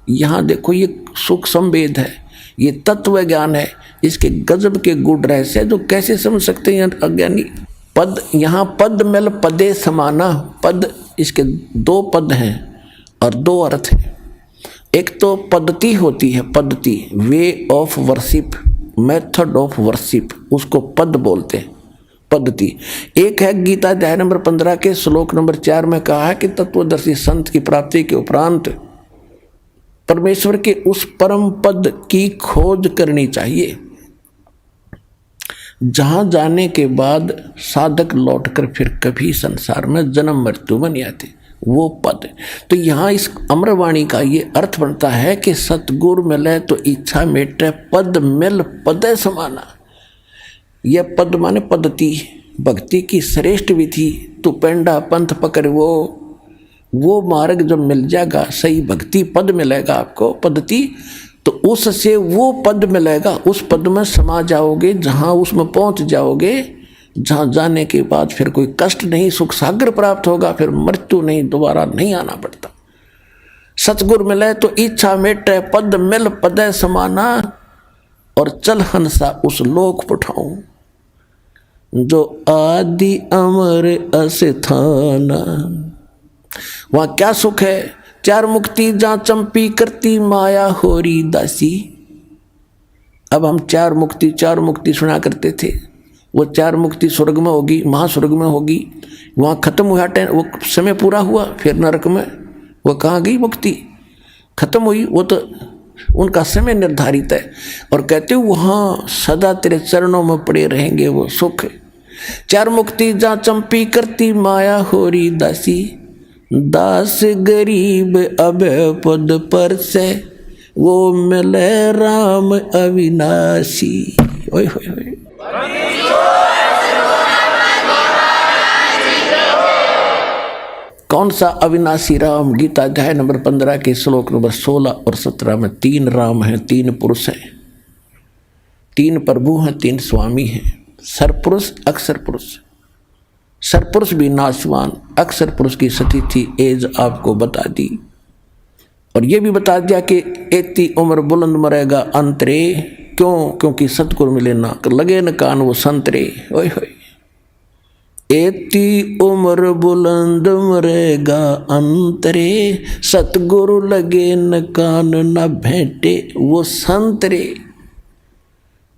यहाँ देखो ये सुख संवेद है, ये तत्व ज्ञान है, इसके गजब के गुण रहस्य जो कैसे समझ सकते हैं अज्ञानी। पद, यहाँ पद मिल पदे समाना, पद इसके 2 पद हैं और 2 अर्थ हैं। एक तो पद्धति होती है, पद्धति way of worship, method of worship, उसको पद बोलते हैं, पद्धति। एक है गीता अध्याय नंबर 15 के श्लोक नंबर 4 में कहा है कि तत्वदर्शी संत की प्राप्ति के उपरांत परमेश्वर के उस परम पद की खोज करनी चाहिए, जहां जाने के बाद साधक लौटकर फिर कभी संसार में जन्म मृत्यु में नहीं आते, वो पद। तो यहाँ इस अमरवाणी का ये अर्थ बनता है कि सतगुरु मिले तो इच्छा मेटे, पद मिल पदे समाना। यह पद माने पद्धति, भक्ति की श्रेष्ठ विधि। तो पेंडा पंथ पकड़ वो मार्ग जब मिल जाएगा, सही भक्ति पद मिलेगा आपको, पद्धति, तो उससे वो पद मिलेगा, उस पद में समा जाओगे, जहाँ उसमें पहुँच जाओगे, जहाँ जाने के बाद फिर कोई कष्ट नहीं, सुख सागर प्राप्त होगा, फिर मृत्यु नहीं, दोबारा नहीं आना पड़ता। सतगुरु मिले तो इच्छा मेटे, पद मिल पदे समाना, और चल हंसा उस लोक पठाऊं जो आदि अमर अस्थाना। वहाँ क्या सुख है? चार मुक्ति जहाँ चंपी करती माया होरी दासी। अब हम चार मुक्ति सुना करते थे, वो चार मुक्ति स्वर्ग में होगी, महास्वर्ग में होगी, वहाँ खत्म हुआ, वो समय पूरा हुआ, फिर नरक में वो कहाँ गई? मुक्ति खत्म हुई, वो तो उनका समय निर्धारित है। और कहते हो वहाँ सदा तेरे चरणों में पड़े रहेंगे, वो सुख है। चार मुक्ति जहाँ चंपी करती माया होरी दासी, दास गरीब अब पद पर से, वो मिले राम अविनाशी। ओए होए होए। कौन सा अविनाशी राम? गीता अध्याय नंबर 15 के श्लोक नंबर 16 और 17 में 3 राम हैं, 3 पुरुष हैं, 3 प्रभु हैं, 3 स्वामी हैं। सरपुरुष, अक्षर पुरुष। सरपुरुष भी नाशवान, अक्षर पुरुष की स्थिति एज आपको बता दी, और ये भी बता दिया कि एती उम्र बुलंद मरेगा अंतरे। क्यों? क्योंकि सतगुरु मिले ना लगे न कान वो संतरे। ओए होए। एती उम्र बुलंद मरेगा अंतरे, सतगुरु लगे न कान न भेंटे वो संतरे।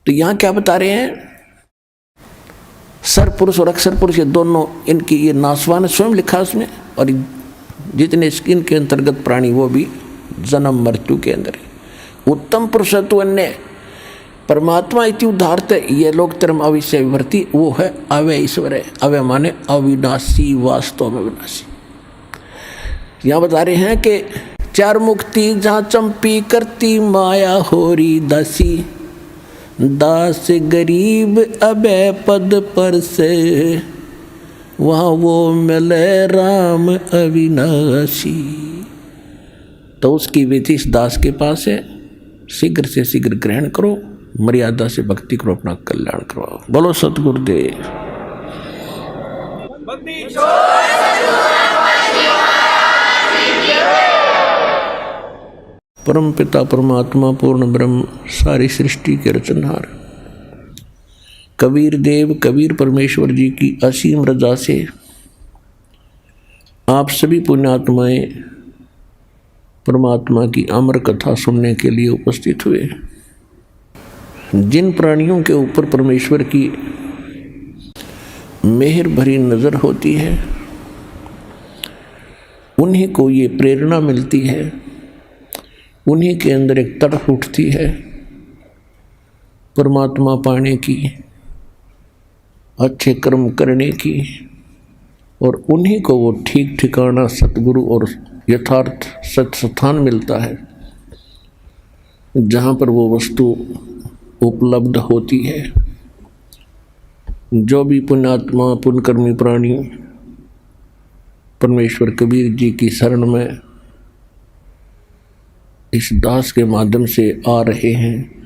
तो यहाँ क्या बता रहे हैं? सरपुरुष और अक्षर पुरुष ये दोनों, इनकी ये नासवान स्वयं लिखा उसमें, और जितने इनके अंतर्गत प्राणी वो भी जन्म मृत्यु के अंदर है। उत्तम पुरुषत्व अन्य परमात्मा इति उदाहरत, ये लोग term अविषय विभर्ति, वो है अव्यय ईश्वर है। अव्यय माने अविनाशी, वास्तव में विनाशी। यहाँ बता रहे हैं कि चार मुक्ति जहाँ चंपी करती माया होरी दासी, दास गरीब अभय पद पर से, वहाँ वो मिले राम अविनाशी। तो उसकी विधि इस दास के पास है, शीघ्र से शीघ्र ग्रहण करो, मर्यादा से भक्ति करो, अपना कल्याण करवाओ। बोलो सतगुरुदेव। परम पिता परमात्मा पूर्ण ब्रह्म सारी सृष्टि के रचनहार कबीर देव कबीर परमेश्वर जी की असीम रजा से आप सभी पुण्यात्माएं परमात्मा की अमर कथा सुनने के लिए उपस्थित हुए। जिन प्राणियों के ऊपर परमेश्वर की मेहर भरी नज़र होती है, उन्हीं को ये प्रेरणा मिलती है, उन्हीं के अंदर एक तड़प उठती है परमात्मा पाने की, अच्छे कर्म करने की, और उन्हीं को वो ठीक ठिकाना सतगुरु और यथार्थ सत्स्थान मिलता है, जहाँ पर वो वस्तु उपलब्ध होती है। जो भी पुण्यात्मा पुण्यकर्मी प्राणी परमेश्वर कबीर जी की शरण में इस दास के माध्यम से आ रहे हैं,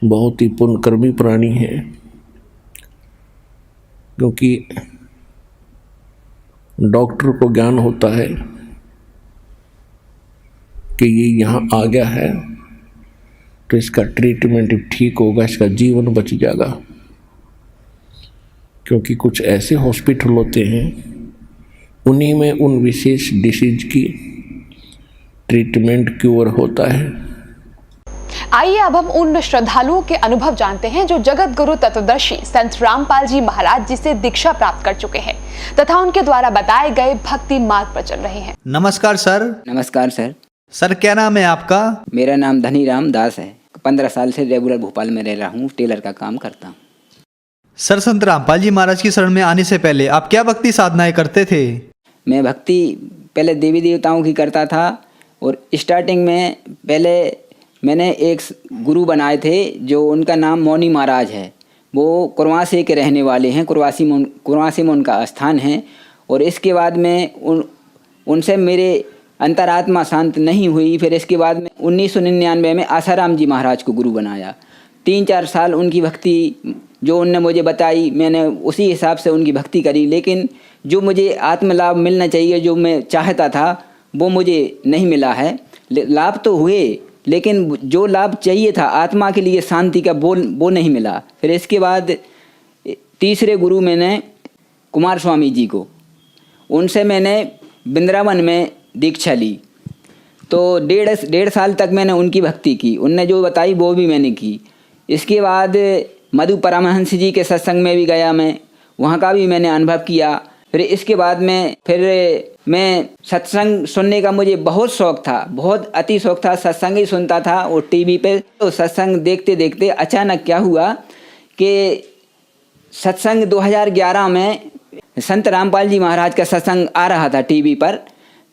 बहुत ही पुण्यकर्मी प्राणी हैं, क्योंकि डॉक्टर को ज्ञान होता है कि ये यहाँ आ गया है तो इसका ट्रीटमेंट ठीक होगा, इसका जीवन बच जाएगा। क्योंकि कुछ ऐसे हॉस्पिटल होते हैं, उन्हीं में उन विशेष डिसीज की ट्रीटमेंट क्योर होता है। आइए अब हम उन श्रद्धालुओं के अनुभव जानते हैं जो जगत गुरु तत्वदर्शी संत रामपाल जी महाराज जी से दीक्षा प्राप्त कर चुके हैं तथा उनके द्वारा बताए गए भक्ति मार्ग पर चल रहे हैं। नमस्कार सर। नमस्कार सर। सर क्या नाम है आपका? मेरा नाम धनीराम दास है। 15 साल से रेगुलर भोपाल में रह रहा हूँ, टेलर का काम करता हूँ। सर संत रामपाल जी महाराज की शरण में आने से पहले आप क्या भक्ति साधनाएं करते थे? मैं भक्ति पहले देवी देवताओं की करता था और स्टार्टिंग में पहले मैंने एक गुरु बनाए थे जो उनका नाम मौनी महाराज है। वो कुरवासे के रहने वाले हैं, कुरवासे में उनका स्थान है। और इसके बाद में उनसे मेरे अंतरात्मा शांत नहीं हुई। फिर इसके बाद में 1999 में आसाराम जी महाराज को गुरु बनाया। 3-4 साल उनकी भक्ति जो उनने मुझे बताई, मैंने उसी हिसाब से उनकी भक्ति करी। लेकिन जो मुझे आत्मलाभ मिलना चाहिए, जो मैं चाहता था, वो मुझे नहीं मिला है। लाभ तो हुए, लेकिन जो लाभ चाहिए था आत्मा के लिए शांति का, वो नहीं मिला। फिर इसके बाद तीसरे गुरु मैंने कुमार स्वामी जी को, उनसे मैंने वृंदावन में दीक्षा ली। तो 1.5 साल तक मैंने उनकी भक्ति की, उनने जो बताई वो भी मैंने की। इसके बाद मधु परमहंस जी के सत्संग में भी गया मैं, वहाँ का भी मैंने अनुभव किया। फिर इसके बाद में मैं सत्संग सुनने का मुझे बहुत शौक़ था, बहुत अति शौक़ था। सत्संग ही सुनता था और टीवी पे। तो सत्संग देखते देखते अचानक क्या हुआ कि सत्संग 2011 में संत रामपाल जी महाराज का सत्संग आ रहा था टीवी पर।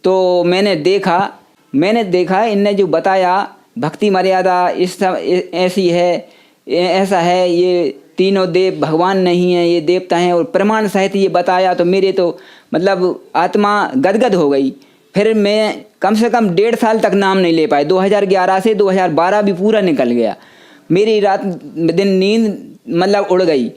तो मैंने देखा इनने जो बताया भक्ति मर्यादा ऐसी है, ऐसा है, ये तीनों देव भगवान नहीं है, ये देवता हैं, और प्रमाण सहित ये बताया। तो मेरे तो मतलब आत्मा गदगद हो गई। फिर मैं कम से कम 1.5 साल तक नाम नहीं ले पाए। 2011 से 2012 भी पूरा निकल गया। मेरी रात दिन नींद मतलब उड़ गई।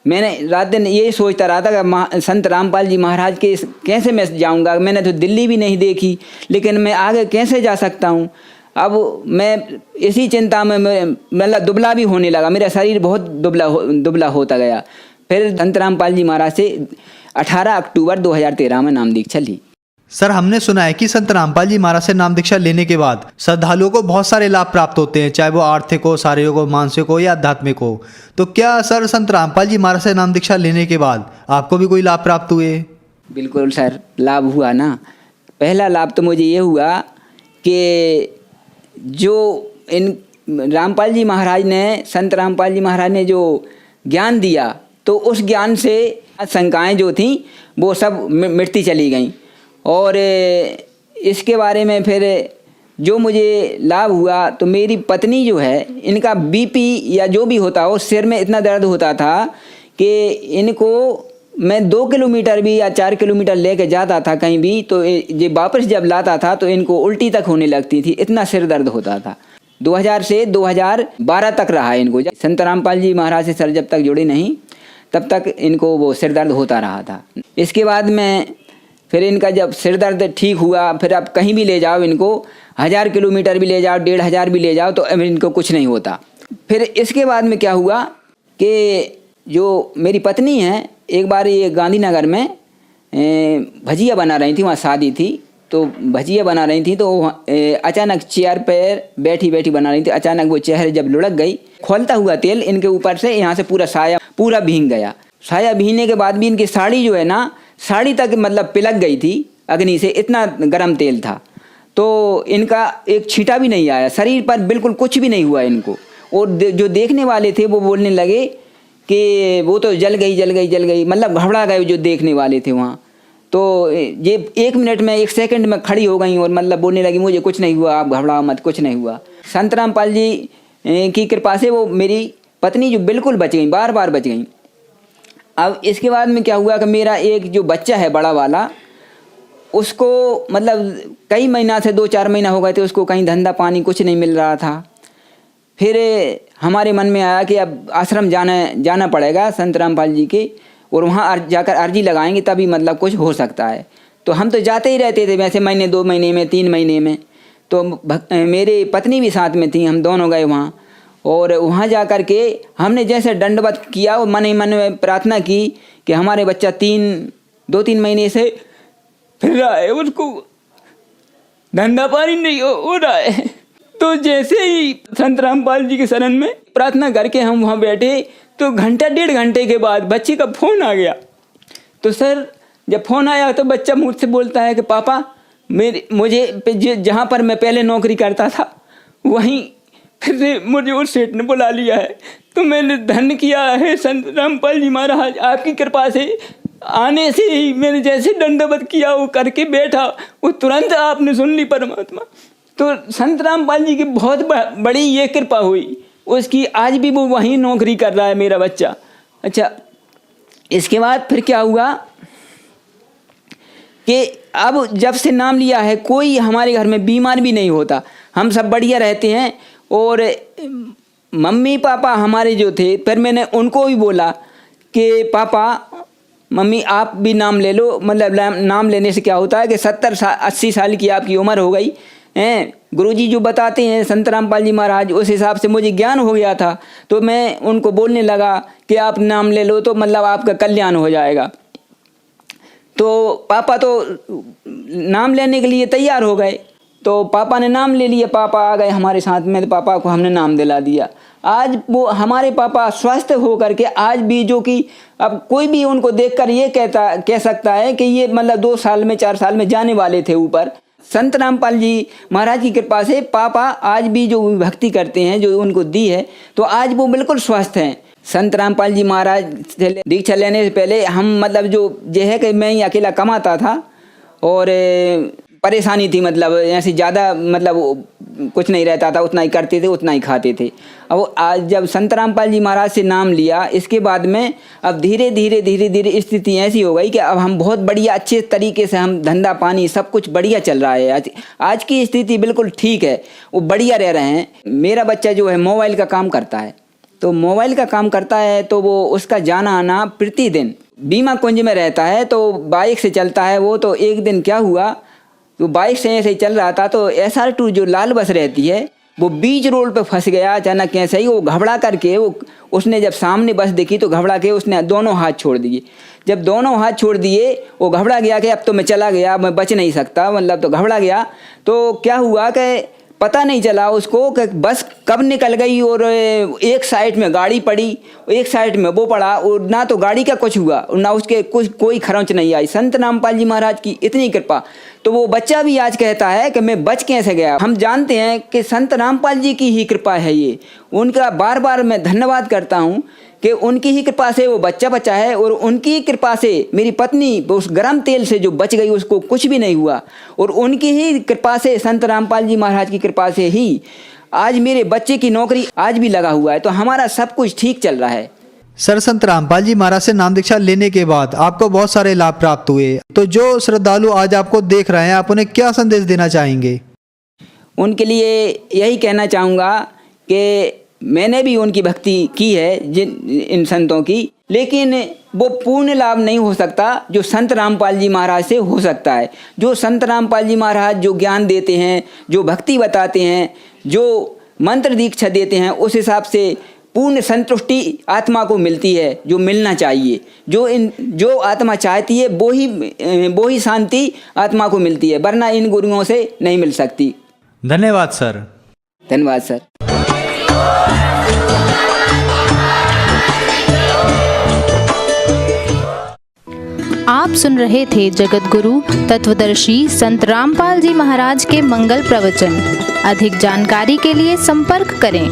मैंने रात दिन यही सोचता रहा था कि संत रामपाल जी महाराज के कैसे मैं जाऊंगा। मैंने तो दिल्ली भी नहीं देखी, लेकिन मैं आगे कैसे जा सकता हूँ। अब मैं इसी चिंता में मतलब दुबला भी होने लगा, मेरा शरीर बहुत दुबला होता गया। फिर संत रामपाल जी महाराज से 18 अक्टूबर 2013 में नाम दीक्षा ली। सर हमने सुना है कि संत रामपाल जी महाराज से नाम दीक्षा लेने के बाद श्रद्धालुओं को बहुत सारे लाभ प्राप्त होते हैं, चाहे वो आर्थिक हो, शारीरिक हो, मानसिक हो या आध्यात्मिक हो। तो क्या सर संत रामपाल जी महाराज से नाम दीक्षा लेने के बाद आपको भी कोई लाभ प्राप्त हुए? बिल्कुल सर, लाभ हुआ ना। पहला लाभ तो मुझे ये हुआ कि जो इन रामपाल जी महाराज ने, संत रामपाल जी महाराज ने जो ज्ञान दिया, तो उस ज्ञान से शंकाएँ जो थीं वो सब मिटती चली गईं। और इसके बारे में फिर जो मुझे लाभ हुआ, तो मेरी पत्नी जो है, इनका बीपी या जो भी होता हो, सिर में इतना दर्द होता था कि इनको मैं 2 किलोमीटर भी या 4 किलोमीटर लेके जाता था कहीं भी, तो ये वापस जब लाता था तो इनको उल्टी तक होने लगती थी, इतना सिर दर्द होता था। 2000 से 2012 तक रहा इनको। संत रामपाल जी महाराज से सर जब तक जुड़े नहीं, तब तक इनको वो सिर दर्द होता रहा था। इसके बाद में फिर इनका जब सिर दर्द ठीक हुआ, फिर आप कहीं भी ले जाओ इनको, 1000 किलोमीटर भी ले जाओ, 1500 भी ले जाओ, तो अब इनको कुछ नहीं होता। फिर इसके बाद में क्या हुआ कि जो मेरी पत्नी है, एक बार ये गांधीनगर में भजिया बना रही थी, वहाँ शादी थी, तो भजिया बना रही थी, तो अचानक चेयर पर बैठी बैठी बना रही थी। अचानक वो चेहरे जब लुढ़क गई, खोलता हुआ तेल इनके ऊपर से यहाँ से पूरा साया पूरा भीग गया। साया भीगने के बाद भी इनकी साड़ी जो है ना, साड़ी तक मतलब पिलक गई थी अग्नि से, इतना गर्म तेल था। तो इनका एक छींटा भी नहीं आया, शरीर पर बिल्कुल कुछ भी नहीं हुआ इनको। और जो देखने वाले थे वो बोलने लगे कि वो तो जल गई, मतलब घबरा गए जो देखने वाले थे वहाँ। तो ये 1 मिनट में 1 सेकंड में खड़ी हो गई और मतलब बोलने लगी, मुझे कुछ नहीं हुआ, आप घबराओ मत, कुछ नहीं हुआ। संत रामपाल जी की कृपा से वो मेरी पत्नी जो बिल्कुल बच गई, बार बच गई। अब इसके बाद में क्या हुआ कि मेरा एक जो बच्चा है बड़ा वाला, उसको मतलब कई महीना से 2-4 महीना हो गए थे, उसको कहीं धंधा पानी कुछ नहीं मिल रहा था। फिर हमारे मन में आया कि अब आश्रम जाना पड़ेगा संत रामपाल जी के, और वहाँ जाकर अर्जी लगाएंगे तभी मतलब कुछ हो सकता है। तो हम तो जाते ही रहते थे वैसे, महीने 2 महीने में 3 महीने में। तो मेरी पत्नी भी साथ में थी, हम दोनों गए वहाँ। और वहाँ जा कर के हमने जैसे दंडवत किया और मन ही मन में प्रार्थना की कि हमारे बच्चा 2-3 महीने से फिर रहा है, उसको धंधा पानी नहीं हो रहा है। तो जैसे ही संत रामपाल जी के शरण में प्रार्थना करके हम वहाँ बैठे, तो घंटा 1.5 घंटे के बाद बच्चे का फ़ोन आ गया। तो सर जब फ़ोन आया तो बच्चा मुझसे बोलता है कि पापा मुझे जहाँ पर मैं पहले नौकरी करता था वहीं फिर से मुझे उस सेठ ने बुला लिया है। तो मैंने धन्य किया है संत रामपाल जी महाराज, आपकी कृपा से आने से ही मैंने जैसे दंडवत किया वो करके बैठा, वो तुरंत आपने सुन ली परमात्मा। तो संत रामपाल जी की बहुत बड़ी ये कृपा हुई उसकी, आज भी वो वहीं नौकरी कर रहा है मेरा बच्चा। अच्छा, इसके बाद फिर क्या हुआ कि अब जब से नाम लिया है कोई हमारे घर में बीमार भी नहीं होता, हम सब बढ़िया रहते हैं। और मम्मी पापा हमारे जो थे, फिर मैंने उनको भी बोला कि पापा मम्मी आप भी नाम ले लो, मतलब नाम लेने से क्या होता है कि 70-80 साल की आपकी उम्र हो गई हैं, गुरुजी जो बताते हैं संत रामपाल जी महाराज, उस हिसाब से मुझे ज्ञान हो गया था। तो मैं उनको बोलने लगा कि आप नाम ले लो तो मतलब आपका कल्याण हो जाएगा। तो पापा तो नाम लेने के लिए तैयार हो गए, तो पापा ने नाम ले लिया, पापा आ गए हमारे साथ में, तो पापा को हमने नाम दिला दिया। आज वो हमारे पापा स्वस्थ हो करके आज भी, जो कि अब कोई भी उनको देखकर ये कह सकता है कि ये मतलब 2 साल में 4 साल में जाने वाले थे ऊपर। संत रामपाल जी महाराज की कृपा से पापा आज भी जो भक्ति करते हैं जो उनको दी है, तो आज वो बिल्कुल स्वस्थ हैं। संत रामपाल जी महाराज से दीक्षा लेने से पहले हम मतलब जो है कि मैं ही अकेला कमाता था और परेशानी थी, मतलब ऐसी ज़्यादा मतलब कुछ नहीं रहता था, उतना ही करते थे उतना ही खाते थे। अब आज जब संत रामपाल जी महाराज से नाम लिया, इसके बाद में अब धीरे धीरे स्थिति ऐसी हो गई कि अब हम बहुत बढ़िया अच्छे तरीके से हम धंधा पानी सब कुछ बढ़िया चल रहा है। आज की स्थिति बिल्कुल ठीक है, वो बढ़िया रह रहे हैं। मेरा बच्चा जो है मोबाइल का काम करता है, तो मोबाइल का काम करता है तो वो उसका जाना आना प्रतिदिन बीमा कुंज में रहता है, तो बाइक से चलता है वो। तो एक दिन क्या हुआ, तो बाइक से ऐसे ही चल रहा था, तो SR2 जो लाल बस रहती है वो बीच रोड पे फंस गया अचानक। कैसे ही वो घबरा करके उसने जब सामने बस देखी तो घबरा के उसने दोनों हाथ छोड़ दिए। जब दोनों हाथ छोड़ दिए वो घबरा गया कि अब तो मैं चला गया, मैं बच नहीं सकता, मतलब तो घबरा गया। तो क्या हुआ कि पता नहीं चला उसको कि बस कब निकल गई और एक साइड में गाड़ी पड़ी, एक साइड में वो पड़ा, और ना तो गाड़ी का कुछ हुआ ना उसके कोई खरोंच नहीं आई। संत रामपाल जी महाराज की इतनी कृपा। तो वो बच्चा भी आज कहता है कि मैं बच कैसे गया। हम जानते हैं कि संत रामपाल जी की ही कृपा है ये, उनका बार बार मैं धन्यवाद करता हूँ कि उनकी ही कृपा से वो बच्चा बचा है, और उनकी ही कृपा से मेरी पत्नी उस गर्म तेल से जो बच गई उसको कुछ भी नहीं हुआ, और उनकी ही कृपा से संत रामपाल जी महाराज की कृपा से ही आज मेरे बच्चे की नौकरी आज भी लगा हुआ है। तो हमारा सब कुछ ठीक चल रहा है। सर, संत रामपाल जी महाराज से नाम दीक्षा लेने के बाद आपको बहुत सारे लाभ प्राप्त हुए, तो जो श्रद्धालु आज आपको देख रहे हैं आप उन्हें क्या संदेश देना चाहेंगे? उनके लिए यही कहना चाहूँगा कि मैंने भी उनकी भक्ति की है इन संतों की, लेकिन वो पूर्ण लाभ नहीं हो सकता जो संत रामपाल जी महाराज से हो सकता है। जो संत रामपाल जी महाराज जो ज्ञान देते हैं, जो भक्ति बताते हैं, जो मंत्र दीक्षा देते हैं, उस हिसाब से पूर्ण संतुष्टि आत्मा को मिलती है जो मिलना चाहिए। जो आत्मा चाहती है वो ही शांति आत्मा को मिलती है, वरना इन गुरुओं से नहीं मिल सकती। धन्यवाद सर। धन्यवाद सर। आप सुन रहे थे जगत गुरु तत्वदर्शी संत रामपाल जी महाराज के मंगल प्रवचन। अधिक जानकारी के लिए संपर्क करें